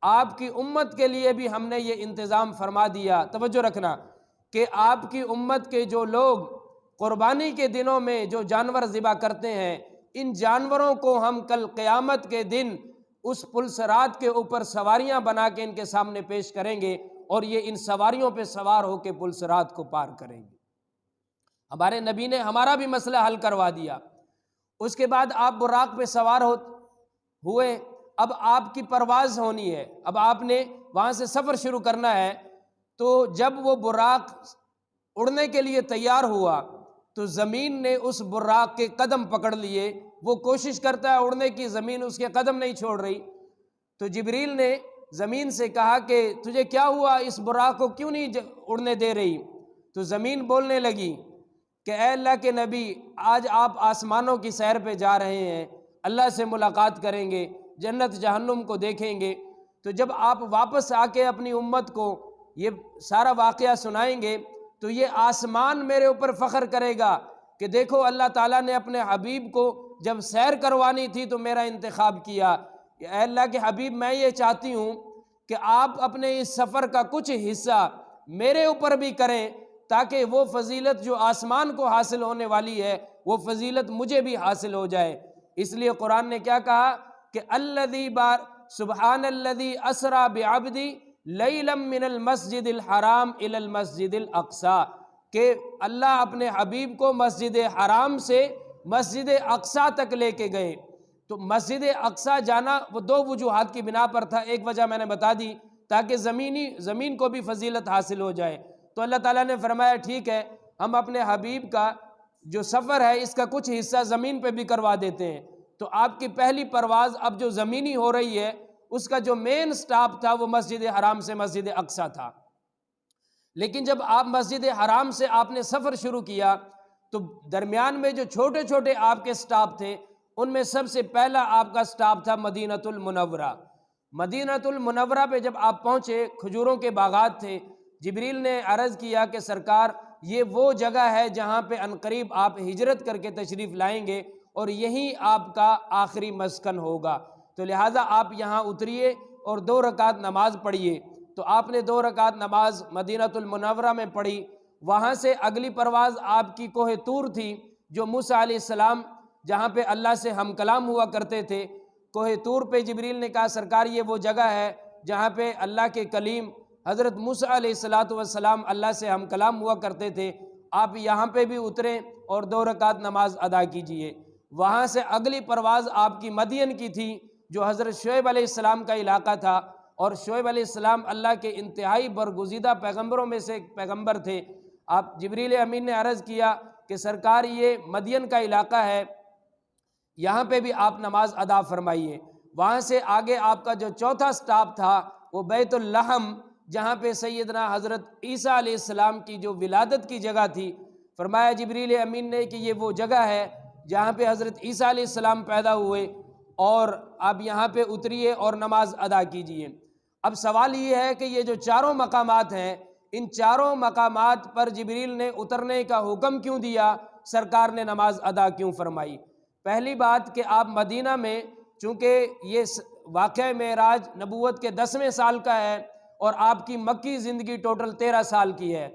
آپ کی امت کے لیے بھی ہم نے یہ انتظام فرما دیا۔ توجہ رکھنا کہ آپ کی امت کے جو لوگ قربانی کے دنوں میں جو جانور ذبح کرتے ہیں، ان جانوروں کو ہم کل قیامت کے دن اس پلسرات کے اوپر سواریاں بنا کے ان کے سامنے پیش کریں گے اور یہ ان سواریوں پہ سوار ہو کے پلسرات کو پار کریں گے۔ ہمارے نبی نے ہمارا بھی مسئلہ حل کروا دیا۔ اس کے بعد آپ براق پہ سوار ہوئے، اب آپ کی پرواز ہونی ہے، اب آپ نے وہاں سے سفر شروع کرنا ہے۔ تو جب وہ براق اڑنے کے لیے تیار ہوا تو زمین نے اس براق کے قدم پکڑ لیے، وہ کوشش کرتا ہے اڑنے کی، زمین اس کے قدم نہیں چھوڑ رہی۔ تو جبریل نے زمین سے کہا کہ تجھے کیا ہوا، اس براق کو کیوں نہیں اڑنے دے رہی؟ تو زمین بولنے لگی کہ اے اللہ کے نبی، آج آپ آسمانوں کی سیر پہ جا رہے ہیں، اللہ سے ملاقات کریں گے، جنت جہنم کو دیکھیں گے، تو جب آپ واپس آ کے اپنی امت کو یہ سارا واقعہ سنائیں گے تو یہ آسمان میرے اوپر فخر کرے گا کہ دیکھو اللہ تعالیٰ نے اپنے حبیب کو جب سیر کروانی تھی تو میرا انتخاب کیا۔ اے اللہ کے حبیب، میں یہ چاہتی ہوں کہ آپ اپنے اس سفر کا کچھ حصہ میرے اوپر بھی کریں تاکہ وہ فضیلت جو آسمان کو حاصل ہونے والی ہے وہ فضیلت مجھے بھی حاصل ہو جائے۔ اس لیے قرآن نے کیا کہا کہ سبحان الذی اسریٰ بعبدی لیلا من المسجد الحرام الی المسجد الاقصی، کہ اللہ اپنے حبیب کو مسجد حرام سے مسجد اقصی تک لے کے گئے۔ تو مسجد اقصی جانا وہ دو وجوہات کی بنا پر تھا، ایک وجہ میں نے بتا دی تاکہ زمین کو بھی فضیلت حاصل ہو جائے۔ تو اللہ تعالیٰ نے فرمایا ٹھیک ہے، ہم اپنے حبیب کا جو سفر ہے اس کا کچھ حصہ زمین پہ بھی کروا دیتے ہیں۔ تو آپ کی پہلی پرواز اب جو زمینی ہو رہی ہے اس کا جو مین سٹاپ تھا وہ مسجد حرام سے مسجد اقصی تھا۔ لیکن جب آپ مسجد حرام سے آپ نے سفر شروع کیا تو درمیان میں جو چھوٹے چھوٹے آپ کے سٹاپ تھے ان میں سب سے پہلا آپ کا سٹاپ تھا مدینۃ المنورہ۔ مدینۃ المنورہ پہ جب آپ پہنچے، کھجوروں کے باغات تھے۔ جبریل نے عرض کیا کہ سرکار یہ وہ جگہ ہے جہاں پہ عنقریب آپ ہجرت کر کے تشریف لائیں گے اور یہیں آپ کا آخری مسکن ہوگا، تو لہٰذا آپ یہاں اتریے اور 2 رکعت نماز پڑھیے۔ تو آپ نے 2 رکعت نماز مدینۃ المنورہ میں پڑھی۔ وہاں سے اگلی پرواز آپ کی کوہ طور تھی، جو موسیٰ علیہ السلام جہاں پہ اللہ سے ہم کلام ہوا کرتے تھے۔ کوہ طور پہ جبریل نے کہا سرکار یہ وہ جگہ ہے جہاں پہ اللہ کے کلیم حضرت موسیٰ علیہ السلام اللہ سے ہم کلام ہوا کرتے تھے، آپ یہاں پہ بھی اتریں اور 2 رکعت نماز ادا کیجئے۔ وہاں سے اگلی پرواز آپ کی مدین کی تھی، جو حضرت شعیب علیہ السلام کا علاقہ تھا، اور شعیب علیہ السلام اللہ کے انتہائی برگزیدہ پیغمبروں میں سے ایک پیغمبر تھے۔ آپ جبریل امین نے عرض کیا کہ سرکار یہ مدین کا علاقہ ہے، یہاں پہ بھی آپ نماز ادا فرمائیے۔ وہاں سے آگے آپ کا جو چوتھا سٹاپ تھا وہ بیت اللحم، جہاں پہ سیدنا حضرت عیسیٰ علیہ السلام کی جو ولادت کی جگہ تھی، فرمایا جبریل امین نے کہ یہ وہ جگہ ہے جہاں پہ حضرت عیسیٰ علیہ السلام پیدا ہوئے، اور آپ یہاں پہ اتریے اور نماز ادا کیجئے۔ اب سوال یہ ہے کہ یہ جو چاروں مقامات ہیں، ان چاروں مقامات پر جبریل نے اترنے کا حکم کیوں دیا، سرکار نے نماز ادا کیوں فرمائی؟ پہلی بات کہ آپ مدینہ میں، چونکہ یہ واقعہ معراج نبوت کے 10ویں سال کا ہے اور آپ کی مکی زندگی ٹوٹل 13 سال کی ہے،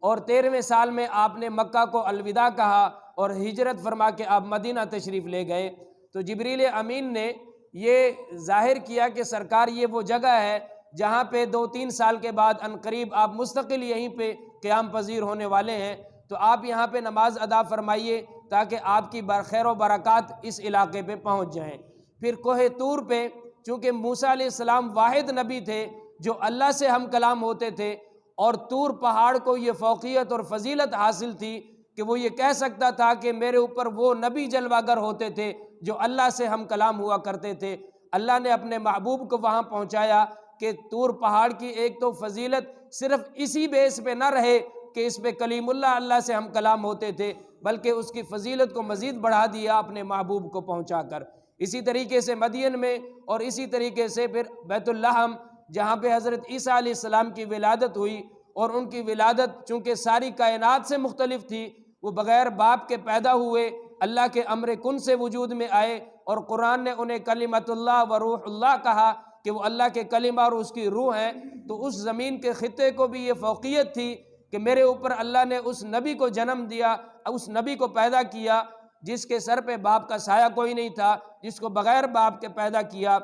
اور 13ویں سال میں آپ نے مکہ کو الوداع کہا اور ہجرت فرما کے آپ مدینہ تشریف لے گئے۔ تو جبریل امین نے یہ ظاہر کیا کہ سرکار یہ وہ جگہ ہے جہاں پہ 2-3 سال کے بعد عنقریب آپ مستقل یہیں پہ قیام پذیر ہونے والے ہیں، تو آپ یہاں پہ نماز ادا فرمائیے تاکہ آپ کی خیر و برکات اس علاقے پہ پہنچ جائیں۔ پھر کوہ طور پہ چونکہ موسیٰ علیہ السلام واحد نبی تھے جو اللہ سے ہم کلام ہوتے تھے، اور طور پہاڑ کو یہ فوقیت اور فضیلت حاصل تھی کہ وہ یہ کہہ سکتا تھا کہ میرے اوپر وہ نبی جلوہ گر ہوتے تھے جو اللہ سے ہم کلام ہوا کرتے تھے۔ اللہ نے اپنے محبوب کو وہاں پہنچایا کہ طور پہاڑ کی ایک تو فضیلت صرف اسی بیس پہ نہ رہے کہ اس پہ کلیم اللہ سے ہم کلام ہوتے تھے، بلکہ اس کی فضیلت کو مزید بڑھا دیا اپنے محبوب کو پہنچا کر۔ اسی طریقے سے مدین میں، اور اسی طریقے سے پھر بیت اللحم جہاں پہ حضرت عیسیٰ علیہ السلام کی ولادت ہوئی، اور ان کی ولادت چونکہ ساری کائنات سے مختلف تھی، وہ بغیر باپ کے پیدا ہوئے، اللہ کے امر کن سے وجود میں آئے، اور قرآن نے انہیں کلمۃ اللہ و روح اللہ کہا کہ وہ اللہ کے کلمہ اور اس کی روح ہیں۔ تو اس زمین کے خطے کو بھی یہ فوقیت تھی کہ میرے اوپر اللہ نے اس نبی کو جنم دیا، اس نبی کو پیدا کیا جس کے سر پہ باپ کا سایہ کوئی نہیں تھا، جس کو بغیر باپ کے پیدا کیا،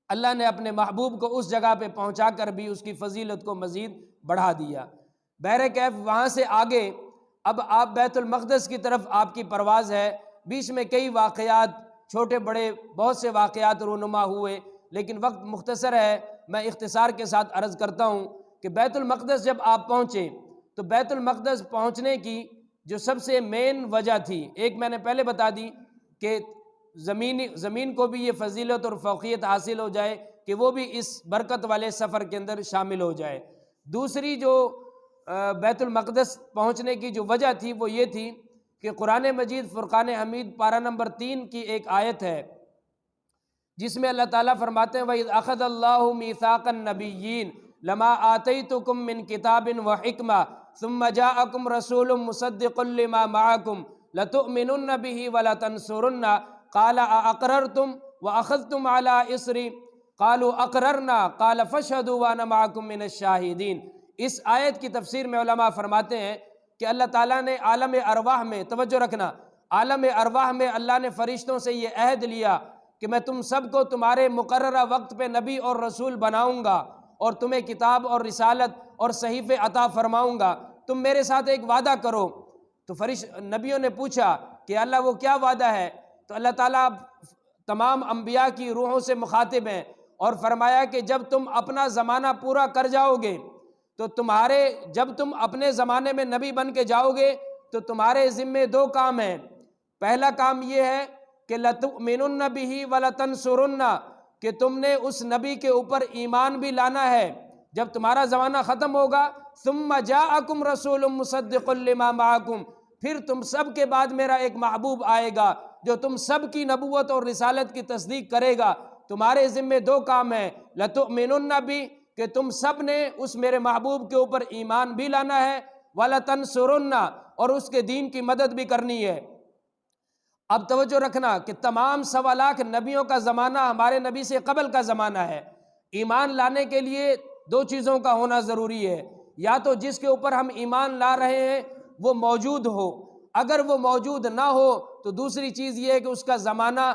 اللہ نے اپنے محبوب کو اس جگہ پہ پہنچا کر بھی اس کی فضیلت کو مزید بڑھا دیا۔ بہرکیف وہاں سے آگے اب آپ بیت المقدس کی طرف آپ کی پرواز ہے۔ بیچ میں کئی واقعات، چھوٹے بڑے بہت سے واقعات رونما ہوئے، لیکن وقت مختصر ہے، میں اختصار کے ساتھ عرض کرتا ہوں کہ بیت المقدس جب آپ پہنچے تو بیت المقدس پہنچنے کی جو سب سے مین وجہ تھی، ایک میں نے پہلے بتا دی کہ زمین کو بھی یہ فضیلت اور فوقیت حاصل ہو جائے کہ وہ بھی اس برکت والے سفر کے اندر شامل ہو جائے۔ دوسری جو بیت المقدس پہنچنے کی جو وجہ تھی وہ یہ تھی کہ قرآن مجید فرقان حمید پارہ نمبر 3 کی ایک آیت ہے جس میں اللہ تعالیٰ فرماتے ہیں وَإِذْ أَخَذَ اللَّهُ مِيثَاقَ النَّبِيِّينَ لَمَا آتَيْتُكُم مِّن كِتَابٍ وَحِكْمَةٍ ثُمَّ جَاءَكُمْ رَسُولٌ مُّصَدِّقٌ لِّمَا مَعَكُمْ لَتُؤْمِنُنَّ بِهِ وَلَتَنصُرُنَّهُ قَالَ أَأَقْرَرْتُمْ وَأَخَذْتُمْ عَلَىٰ إِصْرِي قَالُوا أَقْرَرْنَا قَالَ فَاشْهَدُوا وَأَنَا مَعَكُم مِّنَ الشَّاهِدِينَ۔ اس آیت کی تفسیر میں علماء فرماتے ہیں کہ اللہ تعالیٰ نے عالم ارواح میں، توجہ رکھنا، عالم ارواح میں اللہ نے فرشتوں سے یہ عہد لیا کہ میں تم سب کو تمہارے مقررہ وقت پہ نبی اور رسول بناؤں گا اور تمہیں کتاب اور رسالت اور صحیفے عطا فرماؤں گا، تم میرے ساتھ ایک وعدہ کرو۔ تو نبیوں نے پوچھا کہ اللہ وہ کیا وعدہ ہے؟ تو اللہ تعالیٰ تمام انبیاء کی روحوں سے مخاطب ہیں اور فرمایا کہ جب تم اپنا زمانہ پورا کر جاؤ گے تو جب تم اپنے زمانے میں نبی بن کے جاؤ گے تو تمہارے ذمے 2 کام ہیں۔ پہلا کام یہ ہے کہ لَتُؤْمِنُنَّ بِهِ وَلَتَنصُرُنَّهُ، کہ تم نے اس نبی کے اوپر ایمان بھی لانا ہے جب تمہارا زمانہ ختم ہوگا۔ ثُمَّ جَاءَكُمْ رَسُولٌ مُّصَدِّقٌ لِّمَا مَعَكُمْ، پھر تم سب کے بعد میرا ایک محبوب آئے گا جو تم سب کی نبوت اور رسالت کی تصدیق کرے گا۔ تمہارے ذمے 2 کام ہیں، لَتُؤْمِنُنَّ بِهِ، کہ تم سب نے اس میرے محبوب کے اوپر ایمان بھی لانا ہے، وَلَتَنصُرُنَّهُ، اور اس کے دین کی مدد بھی کرنی ہے۔ اب توجہ رکھنا کہ تمام 1.25 لاکھ نبیوں کا زمانہ ہمارے نبی سے قبل کا زمانہ ہے۔ ایمان لانے کے لیے 2 چیزوں کا ہونا ضروری ہے، یا تو جس کے اوپر ہم ایمان لا رہے ہیں وہ موجود ہو، اگر وہ موجود نہ ہو تو دوسری چیز یہ ہے کہ اس کا زمانہ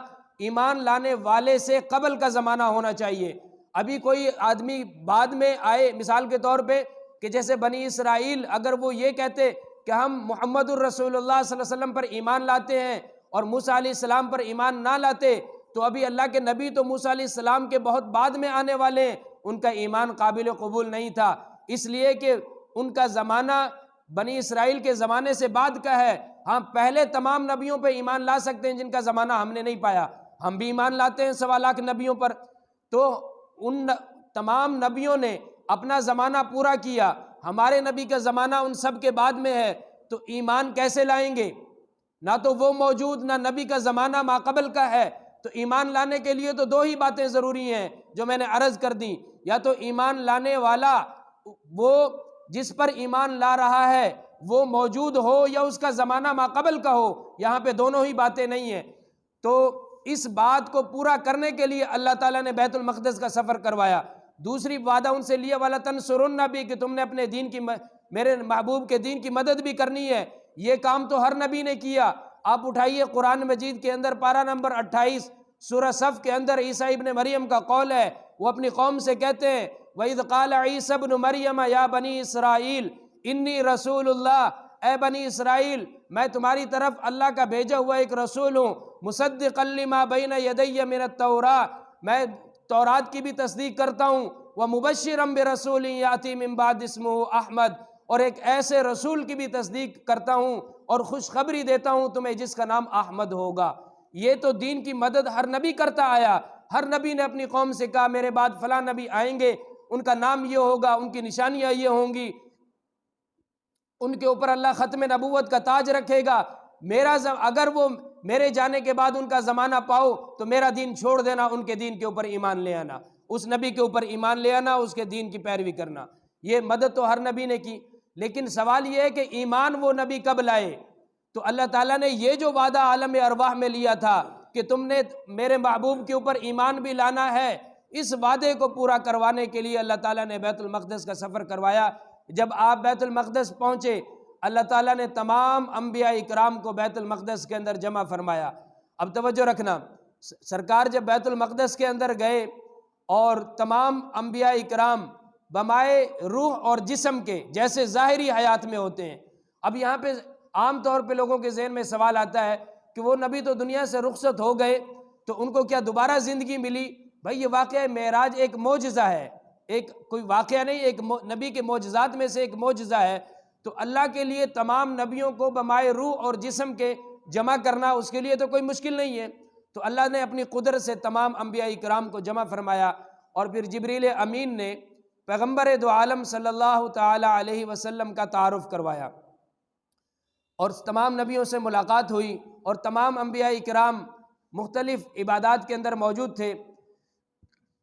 ایمان لانے والے سے قبل کا زمانہ ہونا چاہیے۔ ابھی کوئی آدمی بعد میں آئے، مثال کے طور پہ کہ جیسے بنی اسرائیل اگر وہ یہ کہتے کہ ہم محمد الرسول اللہ صلی اللہ علیہ وسلم پر ایمان لاتے ہیں اور موسیٰ علیہ السلام پر ایمان نہ لاتے، تو ابھی اللہ کے نبی تو موسیٰ علیہ السلام کے بہت بعد میں آنے والے ہیں، ان کا ایمان قابل قبول نہیں تھا، اس لیے کہ ان کا زمانہ بنی اسرائیل کے زمانے سے بعد کا ہے۔ ہم پہلے تمام نبیوں پہ ایمان لا سکتے ہیں جن کا زمانہ ہم نے نہیں پایا، ہم بھی ایمان لاتے ہیں 1.25 لاکھ نبیوں پر۔ تو ان تمام نبیوں نے اپنا زمانہ پورا کیا، ہمارے نبی کا زمانہ ان سب کے بعد میں ہے، تو ایمان کیسے لائیں گے؟ نہ تو وہ موجود، نہ نبی کا زمانہ ماقبل کا ہے، تو ایمان لانے کے لیے تو 2 ہی باتیں ضروری ہیں جو میں نے عرض کر دی، یا تو ایمان لانے والا وہ جس پر ایمان لا رہا ہے وہ موجود ہو یا اس کا زمانہ ماقبل کا ہو، یہاں پہ دونوں ہی باتیں نہیں ہیں۔ تو اس بات کو پورا کرنے کے لیے اللہ تعالیٰ نے بیت المقدس کا سفر کروایا۔ دوسری وعدہ ان سے لیا وَلَتَنصُرُنَّ بِهِ، کہ تم نے اپنے دین کی، میرے محبوب کے دین کی مدد بھی کرنی ہے۔ یہ کام تو ہر نبی نے کیا۔ آپ اٹھائیے قرآن مجید کے اندر پارہ نمبر 28 سورہ صف کے اندر عیسیٰ ابن مریم کا قول ہے، وہ اپنی قوم سے کہتے ہیں وَإِذْ قَالَ عِيسَى ابْنُ مَرْيَمَ يَا بَنِي إِسْرَائِيلَ إِنِّي رَسُولُ اللَّهِ، اے بنی اسرائیل میں تمہاری طرف اللہ کا بھیجا ہوا ایک رسول ہوں، مُصَدِّقًا لِمَا بَيْنَ يَدَيَّ مِنَ التَّوْرَاةِ، میں تورات کی بھی تصدیق کرتا ہوں، وَمُبَشِّرًا بِرَسُولٍ يَأْتِي مِن بَعْدِهِ اسْمُهُ أَحْمَدُ، اور ایک ایسے رسول کی بھی تصدیق کرتا ہوں اور خوشخبری دیتا ہوں تمہیں جس کا نام احمد ہوگا۔ یہ تو دین کی مدد ہر نبی کرتا آیا، ہر نبی نے اپنی قوم سے کہا میرے بعد فلاں نبی آئیں گے، ان کا نام یہ ہوگا، ان کی نشانیاں یہ ہوں گی، ان کے اوپر اللہ ختم نبوت کا تاج رکھے گا، اگر وہ میرے جانے کے بعد ان کا زمانہ پاؤ تو میرا دین چھوڑ دینا، ان کے دین کے اوپر ایمان لے آنا، اس نبی کے اوپر ایمان لے آنا، اس کے دین کی پیروی کرنا۔ یہ مدد تو ہر نبی نے کی، لیکن سوال یہ ہے کہ ایمان وہ نبی کب لائے؟ تو اللہ تعالیٰ نے یہ جو وعدہ عالم ارواح میں لیا تھا کہ تم نے میرے محبوب کے اوپر ایمان بھی لانا ہے، اس وعدے کو پورا کروانے کے لیے اللہ تعالیٰ نے بیت المقدس کا سفر کروایا۔ جب آپ بیت المقدس پہنچے، اللہ تعالیٰ نے تمام انبیاء اکرام کو بیت المقدس کے اندر جمع فرمایا۔ اب توجہ رکھنا، سرکار جب بیت المقدس کے اندر گئے اور تمام انبیاء اکرام بمائے روح اور جسم کے جیسے ظاہری حیات میں ہوتے ہیں۔ اب یہاں پہ عام طور پہ لوگوں کے ذہن میں سوال آتا ہے کہ وہ نبی تو دنیا سے رخصت ہو گئے تو ان کو کیا دوبارہ زندگی ملی؟ بھائی یہ واقعہ معراج ایک معجزہ ہے، ایک کوئی واقعہ نہیں، ایک نبی کے معجزات میں سے ایک معجزہ ہے۔ تو اللہ کے لیے تمام نبیوں کو بمائے روح اور جسم کے جمع کرنا اس کے لیے تو کوئی مشکل نہیں ہے۔ تو اللہ نے اپنی قدرت سے تمام انبیاء اکرام کو جمع فرمایا، اور پھر جبریل امین نے پیغمبر دو عالم صلی اللہ تعالی علیہ وسلم کا تعارف کروایا، اور تمام نبیوں سے ملاقات ہوئی، اور تمام انبیاء اکرام مختلف عبادات کے اندر موجود تھے۔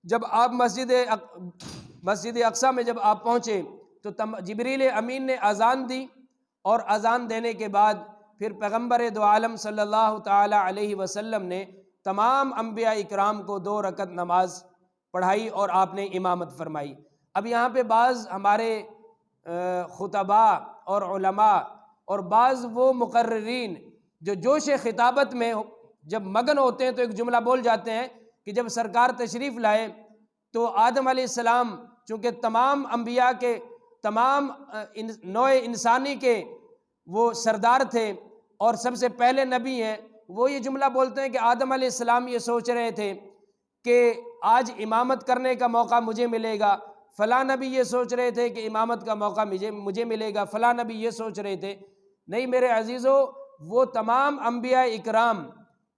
جب آپ مسجد اقصیٰ میں جب آپ پہنچے تو جبریل امین نے اذان دی، اور اذان دینے کے بعد پھر پیغمبر دو عالم صلی اللہ تعالی علیہ وسلم نے تمام انبیاء اکرام کو 2 رکعت نماز پڑھائی اور آپ نے امامت فرمائی۔ اب یہاں پہ بعض ہمارے خطباء اور علماء اور بعض وہ مقررین جو جوش خطابت میں جب مگن ہوتے ہیں تو ایک جملہ بول جاتے ہیں کہ جب سرکار تشریف لائے تو آدم علیہ السلام چونکہ تمام انبیاء کے تمام نوع انسانی کے وہ سردار تھے اور سب سے پہلے نبی ہیں، وہ یہ جملہ بولتے ہیں کہ آدم علیہ السلام یہ سوچ رہے تھے کہ آج امامت کرنے کا موقع مجھے ملے گا، فلاں نبی یہ سوچ رہے تھے کہ امامت کا موقع مجھے ملے گا، فلاں نبی یہ سوچ رہے تھے۔ نہیں میرے عزیزو، وہ تمام انبیاء اکرام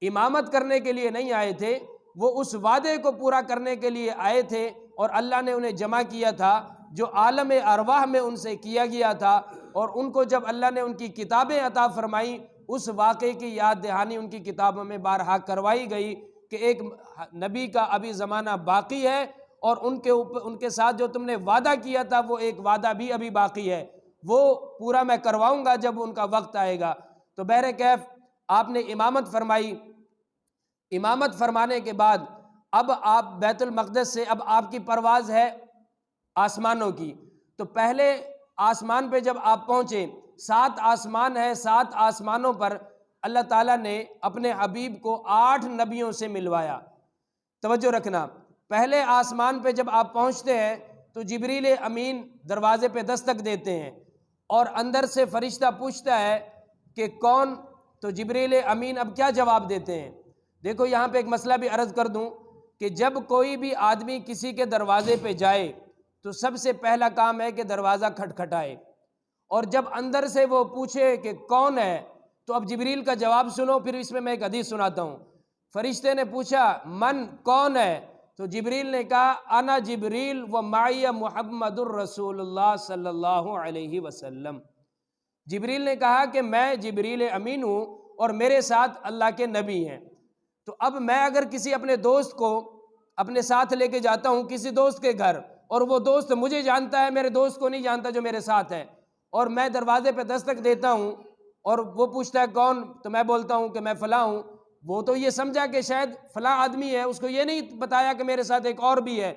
امامت کرنے کے لیے نہیں آئے تھے، وہ اس وعدے کو پورا کرنے کے لیے آئے تھے، اور اللہ نے انہیں جمع کیا تھا جو عالم ارواح میں ان سے کیا گیا تھا، اور ان کو جب اللہ نے ان کی کتابیں عطا فرمائیں اس واقعے کی یاد دہانی ان کی کتابوں میں بارہا کروائی گئی کہ ایک نبی کا ابھی زمانہ باقی ہے، اور ان کے ساتھ جو تم نے وعدہ کیا تھا وہ ایک وعدہ بھی ابھی باقی ہے، وہ پورا میں کرواؤں گا جب ان کا وقت آئے گا۔ تو بہرکیف آپ نے امامت فرمائی۔ امامت فرمانے کے بعد اب آپ بیت المقدس سے اب آپ کی پرواز ہے آسمانوں کی۔ تو پہلے آسمان پہ جب آپ پہنچے، 7 آسمان ہے، 7 آسمانوں پر اللہ تعالیٰ نے اپنے حبیب کو 8 نبیوں سے ملوایا۔ توجہ رکھنا، پہلے آسمان پہ جب آپ پہنچتے ہیں تو جبریل امین دروازے پہ دستک دیتے ہیں، اور اندر سے فرشتہ پوچھتا ہے کہ کون؟ تو جبریل امین اب کیا جواب دیتے ہیں؟ دیکھو یہاں پہ ایک مسئلہ بھی عرض کر دوں کہ جب کوئی بھی آدمی کسی کے دروازے پہ جائے تو سب سے پہلا کام ہے کہ دروازہ کھٹکھٹائے، اور جب اندر سے وہ پوچھے کہ کون ہے تو اب جبریل کا جواب سنو، پھر اس میں ایک حدیث سناتا ہوں۔ فرشتے نے پوچھا من کون ہے؟ تو جبریل نے کہا انا جبریل و معی محمد الرسول اللہ صلی اللہ علیہ وسلم۔ جبریل نے کہا کہ میں جبریل امین ہوں اور میرے ساتھ اللہ کے نبی ہیں۔ تو اب میں اگر کسی اپنے دوست کو اپنے ساتھ لے کے جاتا ہوں کسی دوست کے گھر، اور وہ دوست مجھے جانتا ہے، میرے دوست کو نہیں جانتا جو میرے ساتھ ہے، اور میں دروازے پہ دستک دیتا ہوں اور وہ پوچھتا ہے کون، تو میں بولتا ہوں کہ میں فلاں ہوں، وہ تو یہ سمجھا کہ شاید فلاں آدمی ہے، اس کو یہ نہیں بتایا کہ میرے ساتھ ایک اور بھی ہے،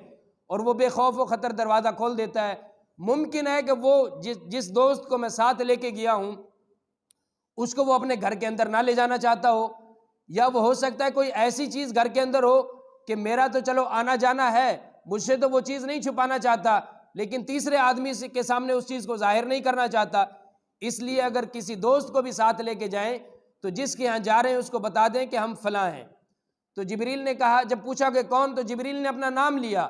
اور وہ بے خوف و خطر دروازہ کھول دیتا ہے۔ ممکن ہے کہ وہ جس دوست کو میں ساتھ لے کے گیا ہوں اس کو وہ اپنے گھر کے اندر نہ لے جانا چاہتا ہو، یا وہ ہو سکتا ہے کوئی ایسی چیز گھر کے اندر ہو کہ میرا تو چلو آنا جانا ہے، مجھ سے تو وہ چیز نہیں چھپانا چاہتا، لیکن تیسرے آدمی کے سامنے اس چیز کو ظاہر نہیں کرنا چاہتا۔ اس لیے اگر کسی دوست کو بھی ساتھ لے کے جائیں تو جس کے ہاں جا رہے ہیں اس کو بتا دیں کہ ہم فلاں ہیں۔ تو جبریل نے کہا، جب پوچھا کہ کون، تو جبریل نے اپنا نام لیا،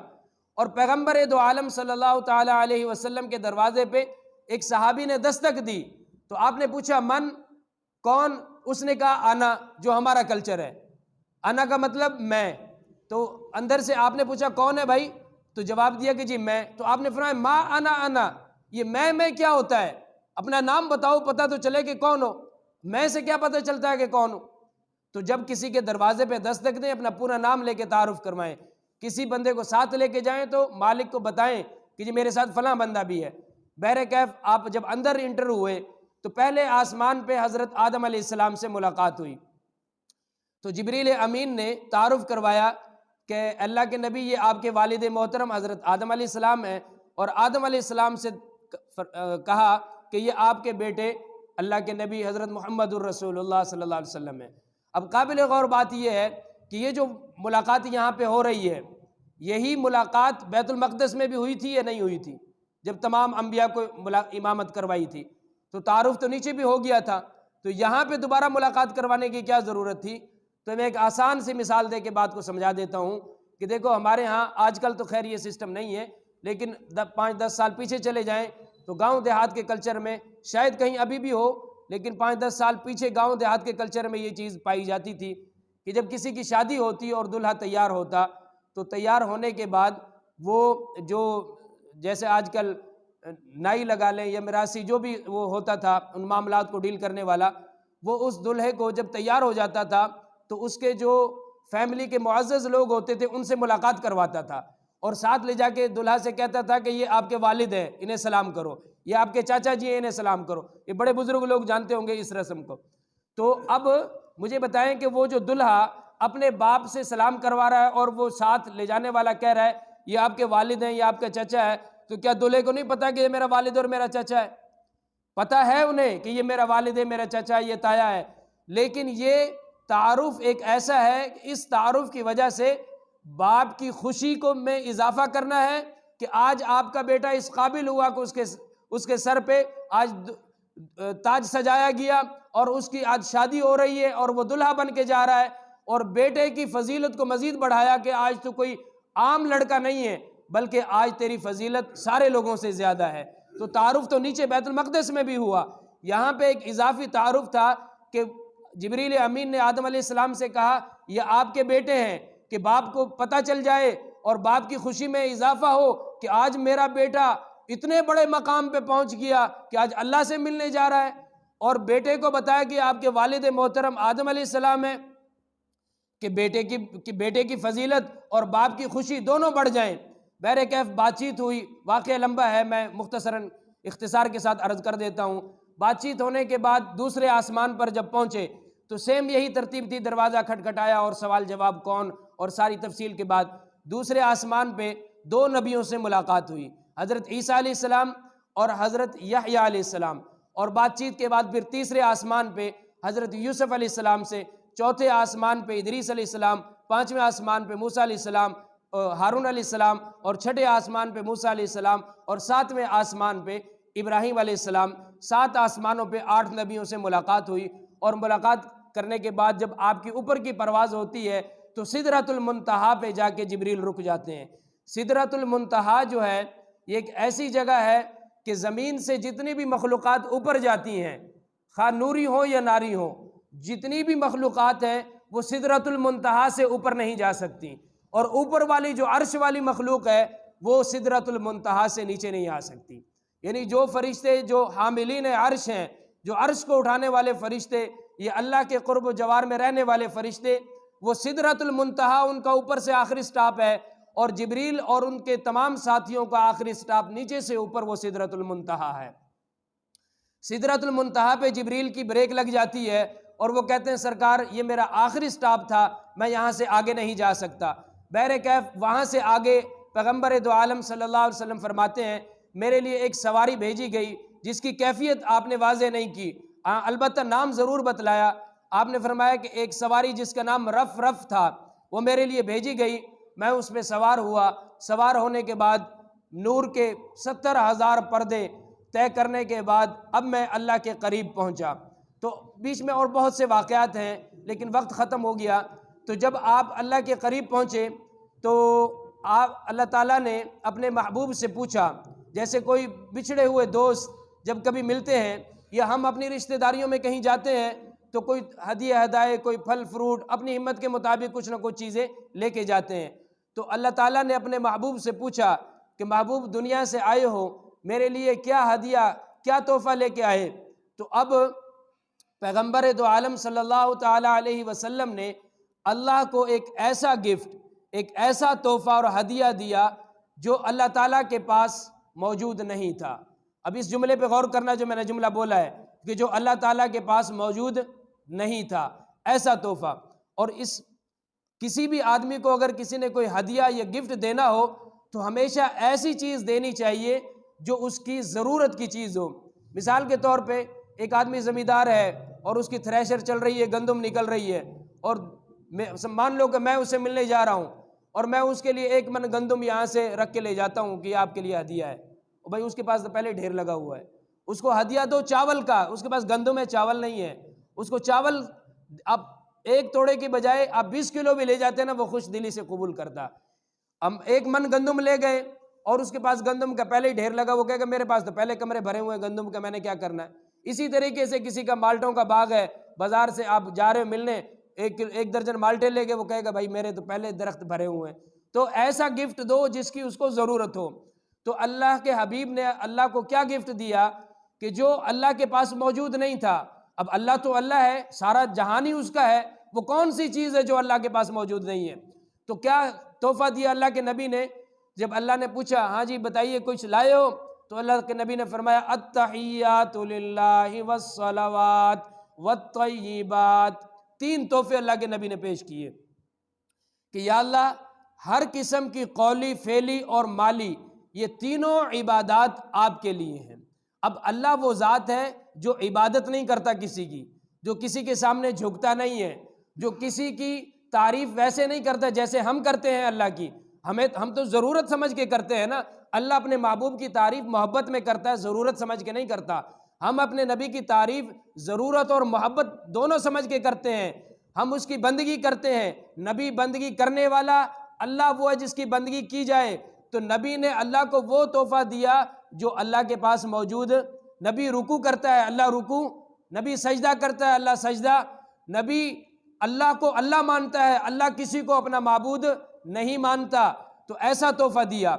اور پیغمبر دو عالم صلی اللہ تعالی علیہ وسلم کے دروازے پہ ایک صحابی نے دستک دی، تو آپ نے پوچھا من کون؟ اس نے کہا انا، جو ہمارا کلچر ہے، انا کا مطلب میں۔ تو اندر سے آپ نے پوچھا کون ہے بھائی؟ تو جواب دیا کہ جی میں۔ تو آپ نے فرمایا ما انا، یہ میں کیا ہوتا ہے؟ اپنا نام بتاؤ، پتہ تو چلے کہ کون ہو، میں سے کیا پتہ چلتا ہے کہ کون ہو؟ تو جب کسی کے دروازے پہ دستک دیں اپنا پورا نام لے کے تعارف کروائیں، کسی بندے کو ساتھ لے کے جائیں تو مالک کو بتائیں کہ جی میرے ساتھ فلاں بندہ بھی ہے۔ بہرکیف آپ جب اندر انٹر ہوئے تو پہلے آسمان پہ حضرت آدم علیہ السلام سے ملاقات ہوئی، تو جبریل امین نے تعارف کروایا کہ اللہ کے نبی یہ آپ کے والد محترم حضرت آدم علیہ السلام ہیں، اور آدم علیہ السلام سے کہا کہ یہ آپ کے بیٹے اللہ کے نبی حضرت محمد الرسول اللہ صلی اللہ علیہ وسلم ہیں۔ اب قابل غور بات یہ ہے کہ یہ جو ملاقات یہاں پہ ہو رہی ہے، یہی ملاقات بیت المقدس میں بھی ہوئی تھی یا نہیں ہوئی تھی؟ جب تمام انبیاء کو امامت کروائی تھی تو تعارف تو نیچے بھی ہو گیا تھا، تو یہاں پہ دوبارہ ملاقات کروانے کی کیا ضرورت تھی؟ تو میں ایک آسان سی مثال دے کے بات کو سمجھا دیتا ہوں کہ دیکھو ہمارے ہاں آج کل تو خیر یہ سسٹم نہیں ہے، لیکن 5-10 سال پیچھے چلے جائیں تو گاؤں دیہات کے کلچر میں شاید کہیں ابھی بھی ہو، لیکن 5-10 سال پیچھے گاؤں دیہات کے کلچر میں یہ چیز پائی جاتی تھی کہ جب کسی کی شادی ہوتی اور دلہا تیار ہوتا تو تیار ہونے کے بعد وہ جو جیسے آج کل نائی لگا لیں یا مراسی جو بھی وہ ہوتا تھا ان معاملات کو ڈیل کرنے والا، وہ اس دلہے کو جب تیار ہو جاتا تھا تو اس کے جو فیملی کے معزز لوگ ہوتے تھے ان سے ملاقات کرواتا تھا اور ساتھ لے جا کے دلہا سے کہتا تھا کہ یہ آپ کے والد ہیں انہیں سلام کرو، یہ آپ کے چاچا جی ہیں انہیں سلام کرو۔ یہ بڑے بزرگ لوگ جانتے ہوں گے اس رسم کو۔ تو اب مجھے بتائیں کہ وہ جو دلہا اپنے باپ سے سلام کروا رہا ہے اور وہ ساتھ لے جانے والا کہہ رہا ہے یہ آپ کے والد ہیں، یہ آپ کا چچا ہے، تو کیا دلہے کو نہیں پتا کہ یہ میرا والد اور میرا چچا ہے؟ پتہ ہے انہیں کہ یہ میرا والد ہے، میرا چچا ہے، یہ تایا ہے، لیکن یہ تعارف ایک ایسا ہے کہ اس تعارف کی وجہ سے باپ کی خوشی کو میں اضافہ کرنا ہے کہ آج آپ کا بیٹا اس قابل ہوا کہ اس کے سر پہ آج تاج سجایا گیا اور اس کی آج شادی ہو رہی ہے اور وہ دلہا بن کے جا رہا ہے، اور بیٹے کی فضیلت کو مزید بڑھایا کہ آج تو کوئی عام لڑکا نہیں ہے بلکہ آج تیری فضیلت سارے لوگوں سے زیادہ ہے۔ تو تعارف تو نیچے بیت المقدس میں بھی ہوا، یہاں پہ ایک اضافی تعارف تھا کہ جبریل امین نے آدم علیہ السلام سے کہا یہ آپ کے بیٹے ہیں، کہ باپ کو پتہ چل جائے اور باپ کی خوشی میں اضافہ ہو کہ آج میرا بیٹا اتنے بڑے مقام پہ پہنچ گیا کہ آج اللہ سے ملنے جا رہا ہے، اور بیٹے کو بتایا کہ آپ کے والد محترم آدم علیہ السلام ہیں، کہ بیٹے کی فضیلت اور باپ کی خوشی دونوں بڑھ جائیں۔ بہرکیف بات چیت ہوئی، واقعہ لمبا ہے، میں مختصراً اختصار کے ساتھ عرض کر دیتا ہوں۔ بات چیت ہونے کے بعد دوسرے آسمان پر جب پہنچے تو سیم یہی ترتیب تھی، دروازہ کھٹکھٹایا اور سوال جواب کون اور ساری تفصیل کے بعد دوسرے آسمان پہ 2 نبیوں سے ملاقات ہوئی، حضرت عیسیٰ علیہ السلام اور حضرت یحییٰ علیہ السلام، اور بات چیت کے بعد پھر تیسرے آسمان پہ حضرت یوسف علیہ السلام سے، چوتھے آسمان پہ ادریس علیہ السلام، 5ویں آسمان پہ موسیٰ علیہ السلام، ہارون علیہ السلام، اور 6ٹھے آسمان پہ موسیٰ علیہ السلام، اور 7ویں آسمان پہ ابراہیم علیہ السلام۔ 7 آسمانوں پہ 8 نبیوں سے ملاقات ہوئی، اور ملاقات کرنے کے بعد جب آپ کی اوپر کی پرواز ہوتی ہے تو سدرۃ المنتہا پہ جا کے جبریل رک جاتے ہیں۔ سدرۃ المنتہا جو ہے یہ ایک ایسی جگہ ہے کہ زمین سے جتنی بھی مخلوقات اوپر جاتی ہیں، خواہ نوری ہو یا ناری ہو، جتنی بھی مخلوقات ہیں وہ سدرۃ المنتہا سے اوپر نہیں جا سکتی، اور اوپر والی جو عرش والی مخلوق ہے وہ سدرۃ المنتہا سے نیچے نہیں آ سکتی۔ یعنی جو فرشتے جو حاملین عرش ہیں، جو عرش کو اٹھانے والے فرشتے، یہ اللہ کے قرب و جوار میں رہنے والے فرشتے، وہ سدرۃ المنتہا ان کا اوپر سے آخری سٹاپ ہے، اور جبریل اور ان کے تمام ساتھیوں کا آخری سٹاپ نیچے سے اوپر وہ سدرۃ المنتہا ہے۔ سدرۃ المنتہا پہ جبریل کی بریک لگ جاتی ہے اور وہ کہتے ہیں سرکار یہ میرا آخری سٹاپ تھا، میں یہاں سے آگے نہیں جا سکتا۔ بہرکیف وہاں سے آگے پیغمبر دو عالم صلی اللہ علیہ وسلم فرماتے ہیں میرے لیے ایک سواری بھیجی گئی جس کی کیفیت آپ نے واضح نہیں کی، البتہ نام ضرور بتلایا۔ آپ نے فرمایا کہ ایک سواری جس کا نام رف تھا وہ میرے لیے بھیجی گئی، میں اس پہ سوار ہوا۔ سوار ہونے کے بعد نور کے 70,000 پردے طے کرنے کے بعد اب میں اللہ کے قریب پہنچا۔ تو بیچ میں اور بہت سے واقعات ہیں لیکن وقت ختم ہو گیا۔ تو جب آپ اللہ کے قریب پہنچے تو اللہ تعالیٰ نے اپنے محبوب سے پوچھا، جیسے کوئی بچھڑے ہوئے دوست جب کبھی ملتے ہیں یا ہم اپنی رشتہ داریوں میں کہیں جاتے ہیں تو کوئی ہدیہ ہدایے، کوئی پھل فروٹ اپنی ہمت کے مطابق کچھ نہ کچھ چیزیں لے کے جاتے ہیں۔ تو اللہ تعالیٰ نے اپنے محبوب سے پوچھا کہ محبوب دنیا سے آئے ہو، میرے لیے کیا ہدیہ کیا تحفہ لے کے آئے؟ تو اب پیغمبر دو عالم صلی اللہ تعالیٰ علیہ وسلم نے اللہ کو ایک ایسا گفٹ، ایک ایسا تحفہ اور ہدیہ دیا جو اللہ تعالیٰ کے پاس موجود نہیں تھا۔ اب اس جملے پہ غور کرنا جو میں نے جملہ بولا ہے کہ جو اللہ تعالیٰ کے پاس موجود نہیں تھا، ایسا تحفہ۔ اور اس کسی بھی آدمی کو اگر کسی نے کوئی ہدیہ یا گفٹ دینا ہو تو ہمیشہ ایسی چیز دینی چاہیے جو اس کی ضرورت کی چیز ہو۔ مثال کے طور پہ ایک آدمی زمیندار ہے اور اس کی تھریشر چل رہی ہے، گندم نکل رہی ہے، اور مان لو کہ میں اسے ملنے جا رہا ہوں اور میں اس کے لیے 1 من گندم یہاں سے رکھ کے لے جاتا ہوں کہ آپ کے لیے ہدیہ ہے، اور بھائی اس کے پاس تو پہلے ڈھیر لگا ہوا ہے، اس کو ہدیہ دو چاول کا، اس کے پاس گندم ہے، چاول نہیں ہے، اس کو چاول آپ 1 توڑے کی بجائے آپ 20 کلو بھی لے جاتے ہیں نا، وہ خوش دلی سے قبول کرتا۔ ہم 1 من گندم لے گئے اور اس کے پاس گندم کا پہلے ہی ڈھیر لگا، وہ کہے گا میرے پاس تو پہلے کمرے بھرے ہوئے ہیں گندم کا، میں نے کیا کرنا ہے۔ اسی طریقے سے کسی کا مالٹوں کا باغ ہے، بازار سے آپ جا رہے ملنے، 1 درجن مالٹے لے گئے، وہ کہے گا بھائی میرے تو پہلے درخت بھرے ہوئے ہیں۔ تو ایسا گفٹ دو جس کی اس کو ضرورت ہو۔ تو اللہ کے حبیب نے اللہ کو کیا گفٹ دیا کہ جو اللہ کے پاس موجود نہیں تھا۔ اب اللہ تو اللہ ہے، سارا جہان ہی اس کا ہے، وہ کون سی چیز ہے جو اللہ کے پاس موجود نہیں ہے؟ تو کیا تحفہ دیا اللہ کے نبی نے؟ جب اللہ نے پوچھا ہاں جی بتائیے کچھ لائے ہو، تو اللہ کے نبی نے فرمایا التحیات للہ والصلوات والطیبات۔ 3 تحفے اللہ کے نبی نے پیش کیے کہ یا اللہ ہر قسم کی قولی، فعلی اور مالی، یہ تینوں عبادات آپ کے لیے ہیں۔ اب اللہ وہ ذات ہے جو عبادت نہیں کرتا کسی کی، جو کسی کے سامنے جھکتا نہیں ہے، جو کسی کی تعریف ویسے نہیں کرتا جیسے ہم کرتے ہیں اللہ کی۔ ہم تو ضرورت سمجھ کے کرتے ہیں نا، اللہ اپنے محبوب کی تعریف محبت میں کرتا ہے، ضرورت سمجھ کے نہیں کرتا۔ ہم اپنے نبی کی تعریف ضرورت اور محبت دونوں سمجھ کے کرتے ہیں، ہم اس کی بندگی کرتے ہیں۔ نبی بندگی کرنے والا، اللہ وہ ہے جس کی بندگی کی جائے، تو نبی نے اللہ کو وہ تحفہ دیا جو اللہ کے پاس موجود۔ نبی رکوع کرتا ہے، اللہ رکوع، نبی سجدہ کرتا ہے، اللہ سجدہ، نبی اللہ کو اللہ مانتا ہے، اللہ کسی کو اپنا معبود نہیں مانتا۔ تو ایسا تحفہ دیا۔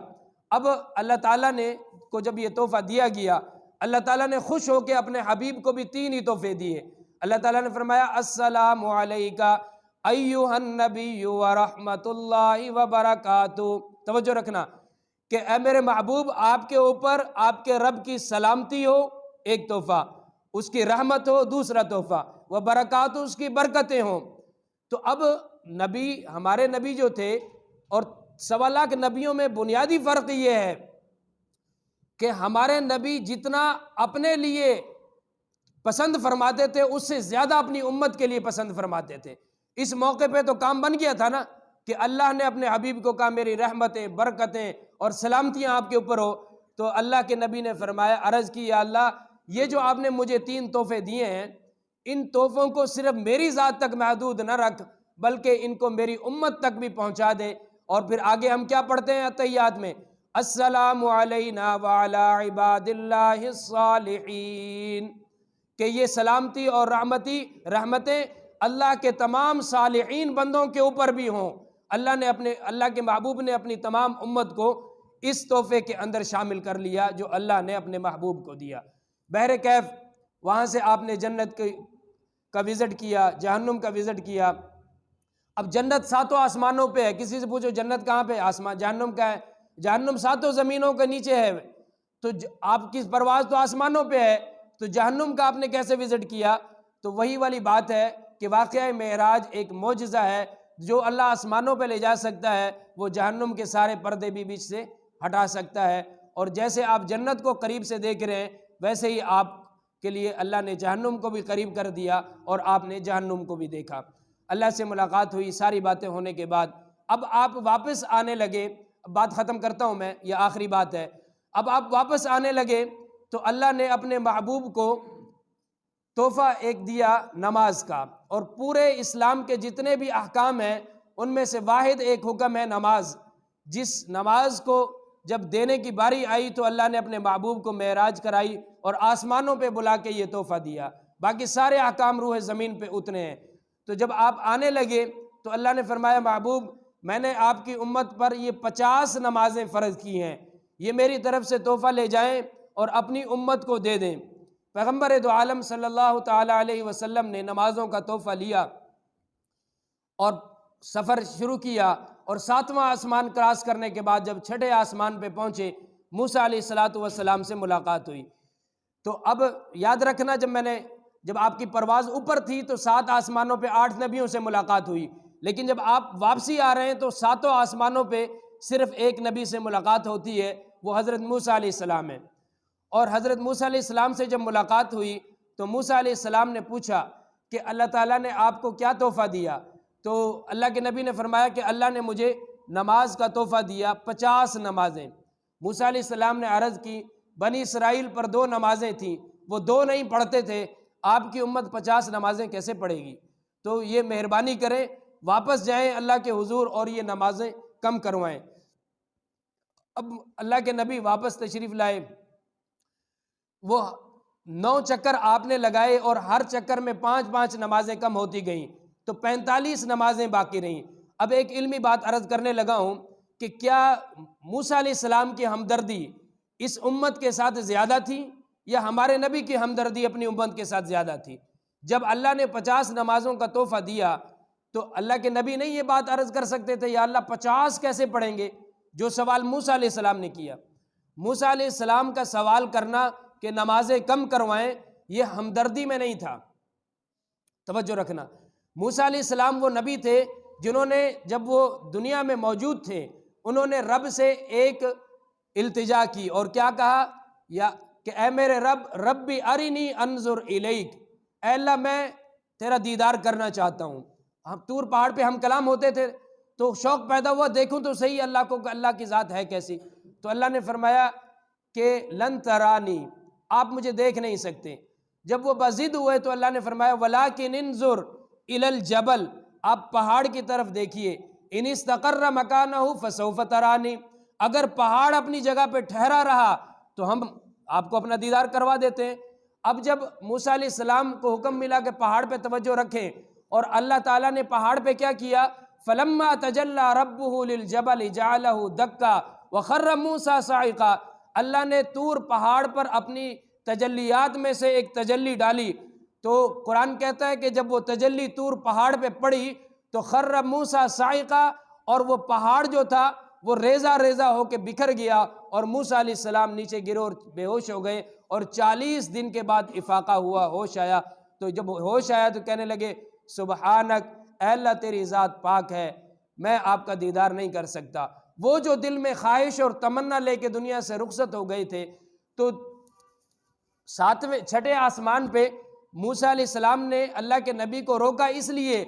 اب اللہ تعالیٰ نے کو جب یہ تحفہ دیا گیا، اللہ تعالیٰ نے خوش ہو کے اپنے حبیب کو بھی 3 ہی تحفے دیے۔ اللہ تعالیٰ نے فرمایا السلام علیکہ ایھا النبی ورحمۃ اللہ وبرکاتہ۔ توجہ رکھنا کہ اے میرے محبوب آپ کے اوپر آپ کے رب کی سلامتی ہو، ایک تحفہ، اس کی رحمت ہو، دوسرا تحفہ، وبرکاتہ اس کی برکتیں ہوں۔ تو اب نبی، ہمارے نبی جو تھے اور 1.25 لاکھ نبیوں میں بنیادی فرق یہ ہے کہ ہمارے نبی جتنا اپنے لیے پسند فرماتے تھے اس سے زیادہ اپنی امت کے لیے پسند فرماتے تھے۔ اس موقع پہ تو کام بن گیا تھا نا کہ اللہ نے اپنے حبیب کو کہا میری رحمتیں، برکتیں اور سلامتیاں آپ کے اوپر ہو۔ تو اللہ کے نبی نے فرمایا، عرض کی یا اللہ یہ جو آپ نے مجھے 3 تحفے دیے ہیں، ان تحفوں کو صرف میری ذات تک محدود نہ رکھ بلکہ ان کو میری امت تک بھی پہنچا دے۔ اور پھر آگے ہم کیا پڑھتے ہیں تحیات میں؟ السلام علینا وعلی عباد اللہ الصالحین، کہ یہ سلامتی اور رحمتیں اللہ کے تمام صالحین بندوں کے اوپر بھی ہوں۔ اللہ کے محبوب نے اپنی تمام امت کو اس تحفے کے اندر شامل کر لیا جو اللہ نے اپنے محبوب کو دیا۔ بحر کیف، وہاں سے آپ نے جنت کا وزٹ کیا، جہنم کا وزٹ کیا۔ اب جنت 7 آسمانوں پہ ہے، کسی سے پوچھو جنت کہاں پہ؟ آسمان۔ جہنم کا ہے، جہنم 7 زمینوں کے نیچے ہے۔ تو آپ کی پرواز تو آسمانوں پہ ہے، تو جہنم کا آپ نے کیسے وزٹ کیا؟ تو وہی والی بات ہے کہ واقعہ معراج ایک معجزہ ہے، جو اللہ آسمانوں پہ لے جا سکتا ہے وہ جہنم کے سارے پردے بھی بیچ سے ہٹا سکتا ہے۔ اور جیسے آپ جنت کو قریب سے دیکھ رہے ہیں ویسے ہی آپ کے لیے اللہ نے جہنم کو بھی قریب کر دیا اور آپ نے جہنم کو بھی دیکھا۔ اللہ سے ملاقات ہوئی، ساری باتیں ہونے کے بعد اب آپ واپس آنے لگے۔ بات ختم کرتا ہوں میں، یہ آخری بات ہے۔ اب آپ واپس آنے لگے تو اللہ نے اپنے محبوب کو تحفہ ایک دیا نماز کا، اور پورے اسلام کے جتنے بھی احکام ہیں ان میں سے واحد ایک حکم ہے نماز۔ جس نماز کو جب دینے کی باری آئی تو اللہ نے اپنے محبوب کو معراج کرائی اور آسمانوں پہ بلا کے یہ تحفہ دیا۔ باقی سارے احکام روح زمین پہ اترے ہیں۔ تو جب آپ آنے لگے تو اللہ نے فرمایا محبوب میں نے آپ کی امت پر یہ 50 نمازیں فرض کی ہیں، یہ میری طرف سے تحفہ لے جائیں اور اپنی امت کو دے دیں۔ پیغمبر دو عالم صلی اللہ تعالیٰ علیہ وسلم نے نمازوں کا تحفہ لیا اور سفر شروع کیا، اور 7واں آسمان کراس کرنے کے بعد جب 6ٹھے آسمان پہ پہنچے موسیٰ علیہ الصلاۃ والسلام سے ملاقات ہوئی۔ تو اب یاد رکھنا جب آپ کی پرواز اوپر تھی تو 7 آسمانوں پہ 8 نبیوں سے ملاقات ہوئی، لیکن جب آپ واپسی آ رہے ہیں تو 7 آسمانوں پہ صرف ایک نبی سے ملاقات ہوتی ہے، وہ حضرت موسیٰ علیہ السلام ہے۔ اور حضرت موسیٰ علیہ السلام سے جب ملاقات ہوئی تو موسیٰ علیہ السلام نے پوچھا کہ اللہ تعالیٰ نے آپ کو کیا تحفہ دیا؟ تو اللہ کے نبی نے فرمایا کہ اللہ نے مجھے نماز کا تحفہ دیا، 50 نمازیں۔ موسیٰ علیہ السلام نے عرض کی بنی اسرائیل پر 2 نمازیں تھیں، وہ 2 نہیں پڑھتے تھے، آپ کی امت 50 نمازیں کیسے پڑھے گی؟ تو یہ مہربانی کریں، واپس جائیں اللہ کے حضور اور یہ نمازیں کم کروائیں۔ اب اللہ کے نبی واپس تشریف لائے، وہ 9 چکر آپ نے لگائے اور ہر چکر میں 5 نمازیں کم ہوتی گئیں، تو 45 نمازیں باقی رہیں۔ اب ایک علمی بات عرض کرنے لگا ہوں کہ کیا موسیٰ علیہ السلام کی ہمدردی اس امت کے ساتھ زیادہ تھی یا ہمارے نبی کی ہمدردی اپنی امت کے ساتھ زیادہ تھی؟ جب اللہ نے 50 نمازوں کا تحفہ دیا تو اللہ کے نبی نہیں یہ بات عرض کر سکتے تھے یا اللہ 50 کیسے پڑھیں گے؟ جو سوال موسیٰ علیہ السلام نے کیا، موسیٰ علیہ السلام کا سوال کرنا کہ نمازیں کم کروائیں یہ ہمدردی میں نہیں تھا۔ توجہ رکھنا، موسیٰ علیہ السلام وہ نبی تھے جنہوں نے جب وہ دنیا میں موجود تھے انہوں نے رب سے ایک التجا کی اور کیا کہا؟ یا کہ اے میرے ربی ارنی انظر الیک، اے اللہ میں تیرا دیدار کرنا چاہتا ہوں۔ ہم طور پہاڑ پہ ہم کلام ہوتے تھے تو شوق پیدا ہوا دیکھوں تو صحیح اللہ کو کہ اللہ کی ذات ہے کیسی، تو اللہ نے فرمایا کہ لن ترانی، آپ مجھے دیکھ نہیں سکتے۔ جب وہ بضد ہوئے تو اللہ نے فرمایا ولکن انظر الی الجبل، آپ پہاڑ کی طرف دیکھیے، ان استقر مکانہ فسوف ترانی، اگر پہاڑ اپنی جگہ پہ ٹھہرا رہا تو ہم آپ کو اپنا دیدار کروا دیتے ہیں۔ اب جب موسیٰ علیہ السلام کو حکم ملا کہ پہاڑ پہ توجہ رکھیں اور اللہ تعالیٰ نے پہاڑ پہ کیا کیا؟ فلما تجلی ربہ للجبل جعلہ دکا وخر موسیٰ صاعقا، اللہ نے طور پہاڑ پر اپنی تجلیات میں سے ایک تجلی ڈالی، تو قرآن کہتا ہے کہ جب وہ تجلی طور پہاڑ پہ پڑی تو خر موسیٰ صاعقا، اور وہ پہاڑ جو تھا وہ ریزہ ریزہ ہو کے بکھر گیا اور موسیٰ علیہ السلام نیچے گرے اور بے ہوش ہو گئے، اور 40 دن کے بعد افاقہ ہوا، ہوش آیا۔ تو جب ہوش آیا تو کہنے لگے سبحانک، اے اللہ تیری ذات پاک ہے، میں آپ کا دیدار نہیں کر سکتا۔ وہ جو دل میں خواہش اور تمنا لے کے دنیا سے رخصت ہو گئے تھے، تو 6 آسمان پہ موسیٰ علیہ السلام نے اللہ کے نبی کو روکا اس لیے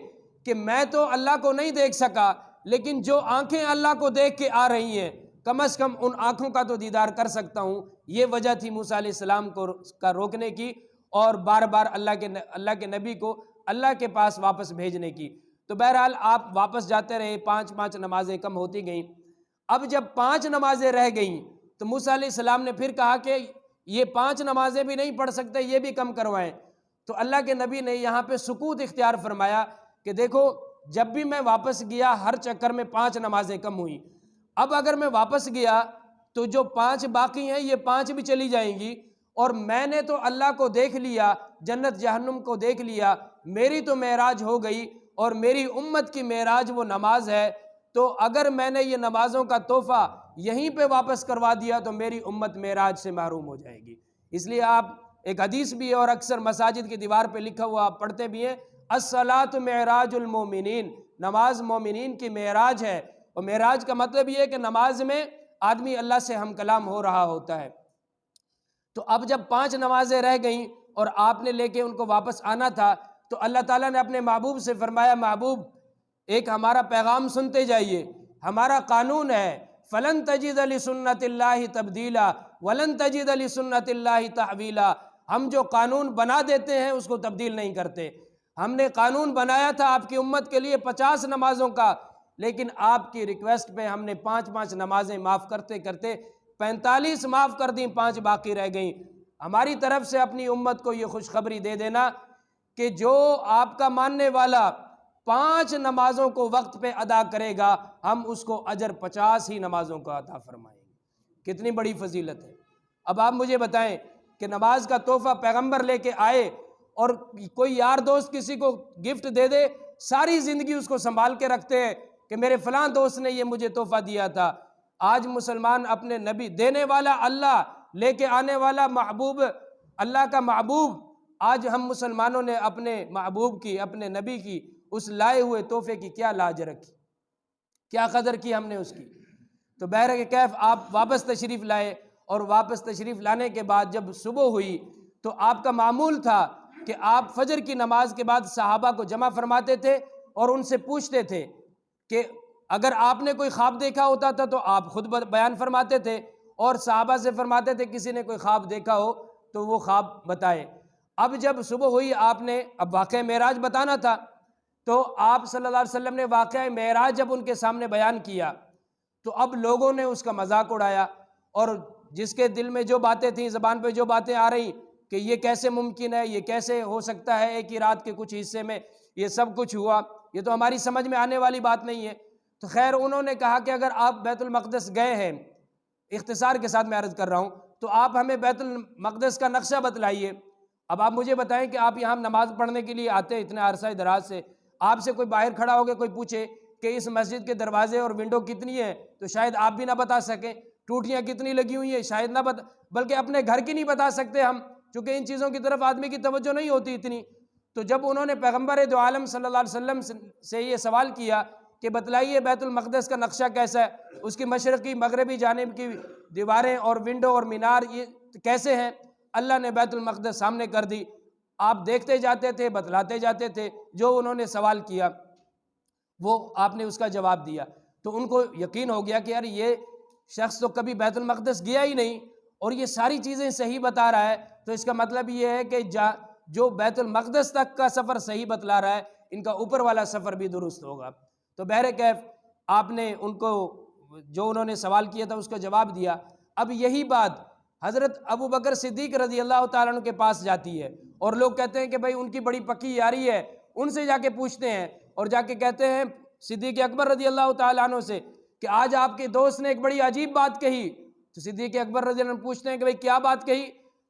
کہ میں تو اللہ کو نہیں دیکھ سکا، لیکن جو آنکھیں اللہ کو دیکھ کے آ رہی ہیں کم از کم ان آنکھوں کا تو دیدار کر سکتا ہوں۔ یہ وجہ تھی موسیٰ علیہ السلام کا روکنے کی اور بار بار اللہ کے نبی کو اللہ کے پاس واپس بھیجنے کی۔ تو بہرحال آپ واپس جاتے رہے، 5 نمازیں کم ہوتی گئیں۔ اب جب 5 نمازیں رہ گئیں تو موسیٰ علیہ السلام نے پھر کہا کہ یہ 5 نمازیں بھی نہیں پڑھ سکتے، یہ بھی کم کروائیں۔ تو اللہ کے نبی نے یہاں پہ سکوت اختیار فرمایا کہ دیکھو جب بھی میں واپس گیا ہر چکر میں 5 نمازیں کم ہوئیں، اب اگر میں واپس گیا تو جو 5 باقی ہیں یہ 5 بھی چلی جائیں گی، اور میں نے تو اللہ کو دیکھ لیا، جنت جہنم کو دیکھ لیا، میری تو معراج ہو گئی اور میری امت کی معراج وہ نماز ہے، تو اگر میں نے یہ نمازوں کا تحفہ یہیں پہ واپس کروا دیا تو میری امت معراج سے محروم ہو جائے گی۔ اس لیے آپ ایک حدیث بھی ہے اور اکثر مساجد کی دیوار پہ لکھا ہوا آپ پڑھتے بھی ہیں، الصلاۃ معراج المومنین، نماز مومنین کی معراج ہے، اور معراج کا مطلب یہ ہے کہ نماز میں آدمی اللہ سے ہم کلام ہو رہا ہوتا ہے۔ تو اب جب 5 نمازیں رہ گئیں اور آپ نے لے کے ان کو واپس آنا تھا تو اللہ تعالیٰ نے اپنے محبوب سے فرمایا محبوب ایک ہمارا پیغام سنتے جائیے، ہمارا قانون ہے فلن تجد لسنت اللہ تبدیلا ولن تجد لسنت اللہ تحویلا، ہم جو قانون بنا دیتے ہیں اس کو تبدیل نہیں کرتے۔ ہم نے قانون بنایا تھا آپ کی امت کے لیے 50 نمازوں کا، لیکن آپ کی ریکویسٹ پہ ہم نے 5 نمازیں معاف کرتے کرتے 45 معاف کر دیں، 5 باقی رہ گئیں۔ ہماری طرف سے اپنی امت کو یہ خوشخبری دے دینا کہ جو آپ کا ماننے والا 5 نمازوں کو وقت پہ ادا کرے گا ہم اس کو اجر 50 ہی نمازوں کا عطا فرمائیں گے۔ کتنی بڑی فضیلت ہے۔ اب آپ مجھے بتائیں کہ نماز کا تحفہ پیغمبر لے کے آئے اور کوئی یار دوست کسی کو گفٹ دے دے، ساری زندگی اس کو سنبھال کے رکھتے ہیں کہ میرے فلاں دوست نے یہ مجھے تحفہ دیا تھا۔ آج مسلمان اپنے نبی، دینے والا اللہ، لے کے آنے والا محبوب، اللہ کا محبوب، آج ہم مسلمانوں نے اپنے محبوب کی، اپنے نبی کی، اس لائے ہوئے تحفے کی کیا لاج رکھی، کیا قدر کی ہم نے اس کی۔ تو بہرکیف آپ واپس تشریف لائے اور واپس تشریف لانے کے بعد جب صبح ہوئی تو آپ کا معمول تھا کہ آپ فجر کی نماز کے بعد صحابہ کو جمع فرماتے تھے اور ان سے پوچھتے تھے کہ اگر آپ نے کوئی خواب دیکھا ہوتا تھا تو آپ خود بیان فرماتے تھے، اور صحابہ سے فرماتے تھے کسی نے کوئی خواب دیکھا ہو تو وہ خواب بتائے۔ اب جب صبح ہوئی آپ نے اب واقعہ معراج بتانا تھا، تو آپ صلی اللہ علیہ وسلم نے واقعہ معراج جب ان کے سامنے بیان کیا تو اب لوگوں نے اس کا مذاق اڑایا، اور جس کے دل میں جو باتیں تھیں، زبان پہ جو باتیں آ رہی کہ یہ کیسے ممکن ہے، یہ کیسے ہو سکتا ہے ایک ہی رات کے کچھ حصے میں یہ سب کچھ ہوا، یہ تو ہماری سمجھ میں آنے والی بات نہیں ہے۔ تو خیر انہوں نے کہا کہ اگر آپ بیت المقدس گئے ہیں، اختصار کے ساتھ میں عرض کر رہا ہوں، تو آپ ہمیں بیت المقدس کا نقشہ بتلائیے۔ اب آپ مجھے بتائیں کہ آپ یہاں نماز پڑھنے کے لیے آتے اتنے عرصہ دراز سے، آپ سے کوئی باہر کھڑا ہو کے کوئی پوچھے کہ اس مسجد کے دروازے اور ونڈو کتنی ہیں تو شاید آپ بھی نہ بتا سکیں، ٹوٹیاں کتنی لگی ہوئی ہیں شاید نہ بلکہ اپنے گھر کی نہیں بتا سکتے ہم، چونکہ ان چیزوں کی طرف آدمی کی توجہ نہیں ہوتی اتنی۔ تو جب انہوں نے پیغمبر دو عالم صلی اللہ علیہ وسلم سے یہ سوال کیا کہ بتلائیے بیت المقدس کا نقشہ کیسا ہے، اس کی مشرقی مغربی جانب کی دیواریں اور ونڈو اور مینار یہ کیسے ہیں، اللہ نے بیت المقدس سامنے کر دی۔ آپ دیکھتے جاتے تھے، بتلاتے جاتے تھے، جو انہوں نے سوال کیا وہ آپ نے اس کا جواب دیا۔ تو ان کو یقین ہو گیا کہ یار یہ شخص تو کبھی بیت المقدس گیا ہی نہیں اور یہ ساری چیزیں صحیح بتا رہا ہے، تو اس کا مطلب یہ ہے کہ جو بیت المقدس تک کا سفر صحیح بتلا رہا ہے، ان کا اوپر والا سفر بھی درست ہوگا۔ تو بہرکیف آپ نے ان کو جو انہوں نے سوال کیا تھا اس کا جواب دیا۔ اب یہی بات حضرت ابو بکر صدیق رضی اللہ تعالیٰ عنہ کے پاس جاتی ہے، اور لوگ کہتے ہیں کہ بھائی ان کی بڑی پکی یاری ہے، ان سے جا کے پوچھتے ہیں اور جا کے کہتے ہیں صدیق اکبر رضی اللہ تعالیٰ عنہ سے کہ آج آپ کے دوست نے ایک بڑی عجیب بات کہی۔ تو صدیق اکبر رضی اللہ عنہ پوچھتے ہیں کہ بھائی کیا بات کہی؟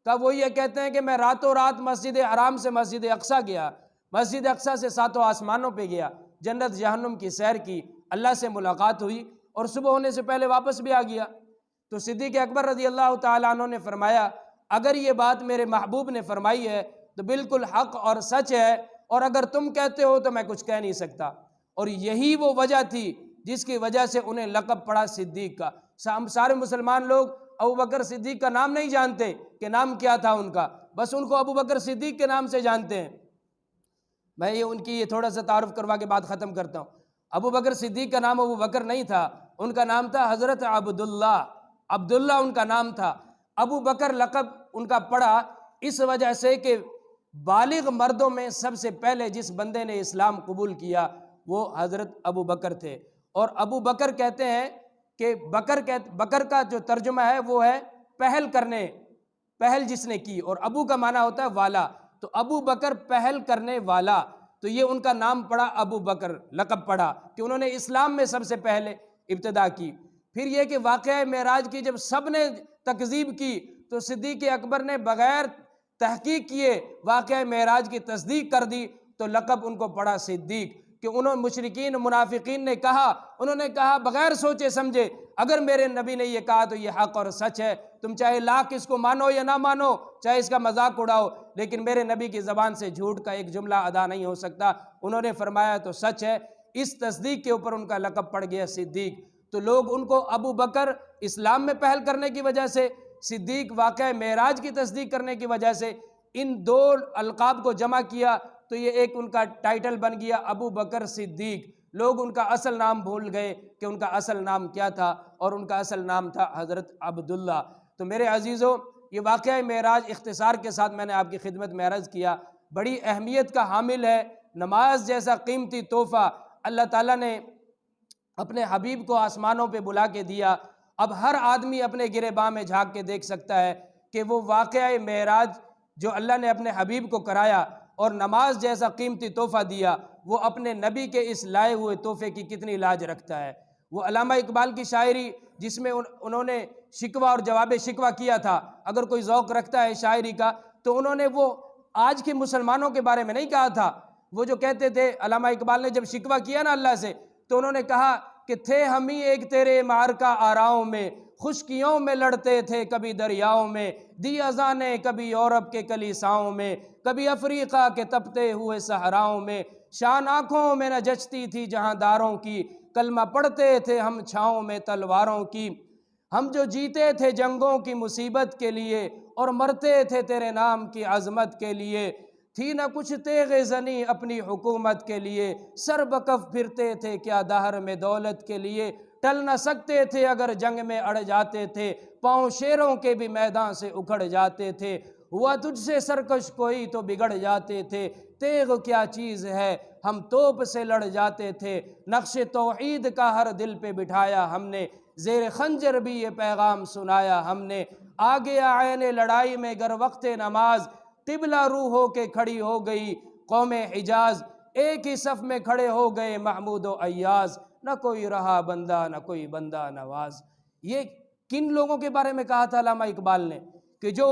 کہا وہ یہ کہتے ہیں کہ میں راتوں رات مسجد حرام سے مسجد اقصیٰ گیا، مسجد اقصیٰ سے ساتوں آسمانوں پہ گیا، جنت جہنم کی سیر کی، اللہ سے ملاقات ہوئی اور صبح ہونے سے پہلے واپس بھی آ گیا۔ تو صدیق اکبر رضی اللہ تعالیٰ عنہ نے فرمایا اگر یہ بات میرے محبوب نے فرمائی ہے تو بالکل حق اور سچ ہے، اور اگر تم کہتے ہو تو میں کچھ کہہ نہیں سکتا۔ اور یہی وہ وجہ تھی جس کی وجہ سے انہیں لقب پڑا صدیق کا۔ سارے مسلمان لوگ ابو بکر صدیق کا نام نہیں جانتے کہ نام کیا تھا ان کا، بس ان کو ابو بکر صدیق کے نام سے جانتے ہیں۔ میں یہ ان کی یہ تھوڑا سا تعارف کروا کے بات ختم کرتا ہوں۔ ابو بکر صدیق کا نام ابو بکر نہیں تھا، ان کا نام تھا حضرت عبداللہ، عبداللہ ان کا نام تھا۔ ابو بکر لقب ان کا پڑا اس وجہ سے کہ بالغ مردوں میں سب سے پہلے جس بندے نے اسلام قبول کیا وہ حضرت ابو بکر تھے۔ اور ابو بکر کہتے ہیں کہ بکر کا جو ترجمہ ہے وہ ہے پہل کرنے، پہل جس نے کی، اور ابو کا معنی ہوتا ہے والا، تو ابو بکر پہل کرنے والا، تو یہ ان کا نام پڑا ابو بکر، لقب پڑا کہ انہوں نے اسلام میں سب سے پہلے ابتدا کی۔ پھر یہ کہ واقعہ معراج کی جب سب نے تکذیب کی تو صدیق اکبر نے بغیر تحقیق کیے واقعہ معراج کی تصدیق کر دی، تو لقب ان کو پڑا صدیق، کہ انہوں مشرکین منافقین نے کہا، انہوں نے کہا بغیر سوچے سمجھے اگر میرے نبی نے یہ کہا تو یہ حق اور سچ ہے، تم چاہے لاکھ اس کو مانو یا نہ مانو، چاہے اس کا مذاق اڑاؤ، لیکن میرے نبی کی زبان سے جھوٹ کا ایک جملہ ادا نہیں ہو سکتا۔ انہوں نے فرمایا تو سچ ہے، اس تصدیق کے اوپر ان کا لقب پڑ گیا صدیق۔ تو لوگ ان کو ابو بکر اسلام میں پہل کرنے کی وجہ سے، صدیق واقعہ معراج کی تصدیق کرنے کی وجہ سے، ان دو القاب کو جمع کیا تو یہ ایک ان کا ٹائٹل بن گیا ابو بکر صدیق۔ لوگ ان کا اصل نام بھول گئے کہ ان کا اصل نام کیا تھا، اور ان کا اصل نام تھا حضرت عبداللہ۔ تو میرے عزیزو، یہ واقعہ معراج اختصار کے ساتھ میں نے آپ کی خدمت میں عرض کیا، بڑی اہمیت کا حامل ہے۔ نماز جیسا قیمتی تحفہ اللہ تعالیٰ نے اپنے حبیب کو آسمانوں پہ بلا کے دیا۔ اب ہر آدمی اپنے گریباں میں جھانک کے دیکھ سکتا ہے کہ وہ واقعہ معراج جو اللہ نے اپنے حبیب کو کرایا اور نماز جیسا قیمتی تحفہ دیا، وہ اپنے نبی کے اس لائے ہوئے تحفے کی کتنی لاج رکھتا ہے۔ وہ علامہ اقبال کی شاعری جس میں انہوں نے شکوہ اور جواب شکوہ کیا تھا، اگر کوئی ذوق رکھتا ہے شاعری کا تو انہوں نے وہ آج کے مسلمانوں کے بارے میں نہیں کہا تھا۔ وہ جو کہتے تھے، علامہ اقبال نے جب شکوہ کیا نا اللہ سے، تو انہوں نے کہا کہ تھے ہم ہی ایک تیرے معرکہ آراؤں میں، خشکیوں میں لڑتے تھے کبھی دریاؤں میں، دی اذانیں کبھی یورپ کے کلیساؤں میں، کبھی افریقہ کے تپتے ہوئے صحراؤں میں، شان آنکھوں میں نہ جچتی تھی جہاں داروں کی، کلمہ پڑھتے تھے ہم چھاؤں میں تلواروں کی، ہم جو جیتے تھے جنگوں کی مصیبت کے لیے اور مرتے تھے تیرے نام کی عظمت کے لیے، تھی نہ کچھ تیغ زنی اپنی حکومت کے لیے، سر بکف پھرتے تھے کیا دہر میں دولت کے لیے، ٹل نہ سکتے تھے اگر جنگ میں اڑ جاتے تھے، پاؤں شیروں کے بھی میدان سے اکھڑ جاتے تھے، ہوا تجھ سے سرکش کوئی تو بگڑ جاتے تھے، تیغ کیا چیز ہے ہم توپ سے لڑ جاتے تھے، نقش توحید کا ہر دل پہ بٹھایا ہم نے، زیر خنجر بھی یہ پیغام سنایا ہم نے، آگے عین لڑائی میں گر وقت نماز، قبلہ روح ہو کے کھڑی ہو گئی قوم حجاز، ایک ہی صف میں کھڑے ہو گئے محمود و ایاز، نہ کوئی رہا بندہ نہ کوئی بندہ نواز۔ یہ کن لوگوں کے بارے میں کہا تھا علامہ اقبال نے کہ جو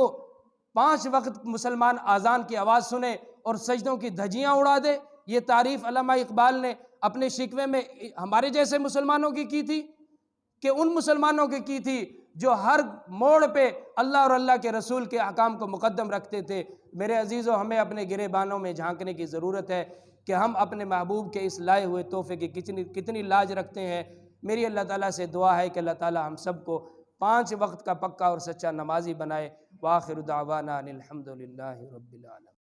5 وقت مسلمان اذان کی آواز سنے اور سجدوں کی دھجیاں اڑا دے؟ یہ تعریف علامہ اقبال نے اپنے شکوے میں ہمارے جیسے مسلمانوں کی تھی کہ ان مسلمانوں کی تھی جو ہر موڑ پہ اللہ اور اللہ کے رسول کے احکام کو مقدم رکھتے تھے؟ میرے عزیزو، ہمیں اپنے گریبانوں میں جھانکنے کی ضرورت ہے کہ ہم اپنے محبوب کے اس لائے ہوئے تحفے کی کتنی لاج رکھتے ہیں۔ میری اللہ تعالیٰ سے دعا ہے کہ اللہ تعالیٰ ہم سب کو 5 وقت کا پکا اور سچا نمازی بنائے۔ وآخر دعوانا ان الحمد للہ رب العالمین۔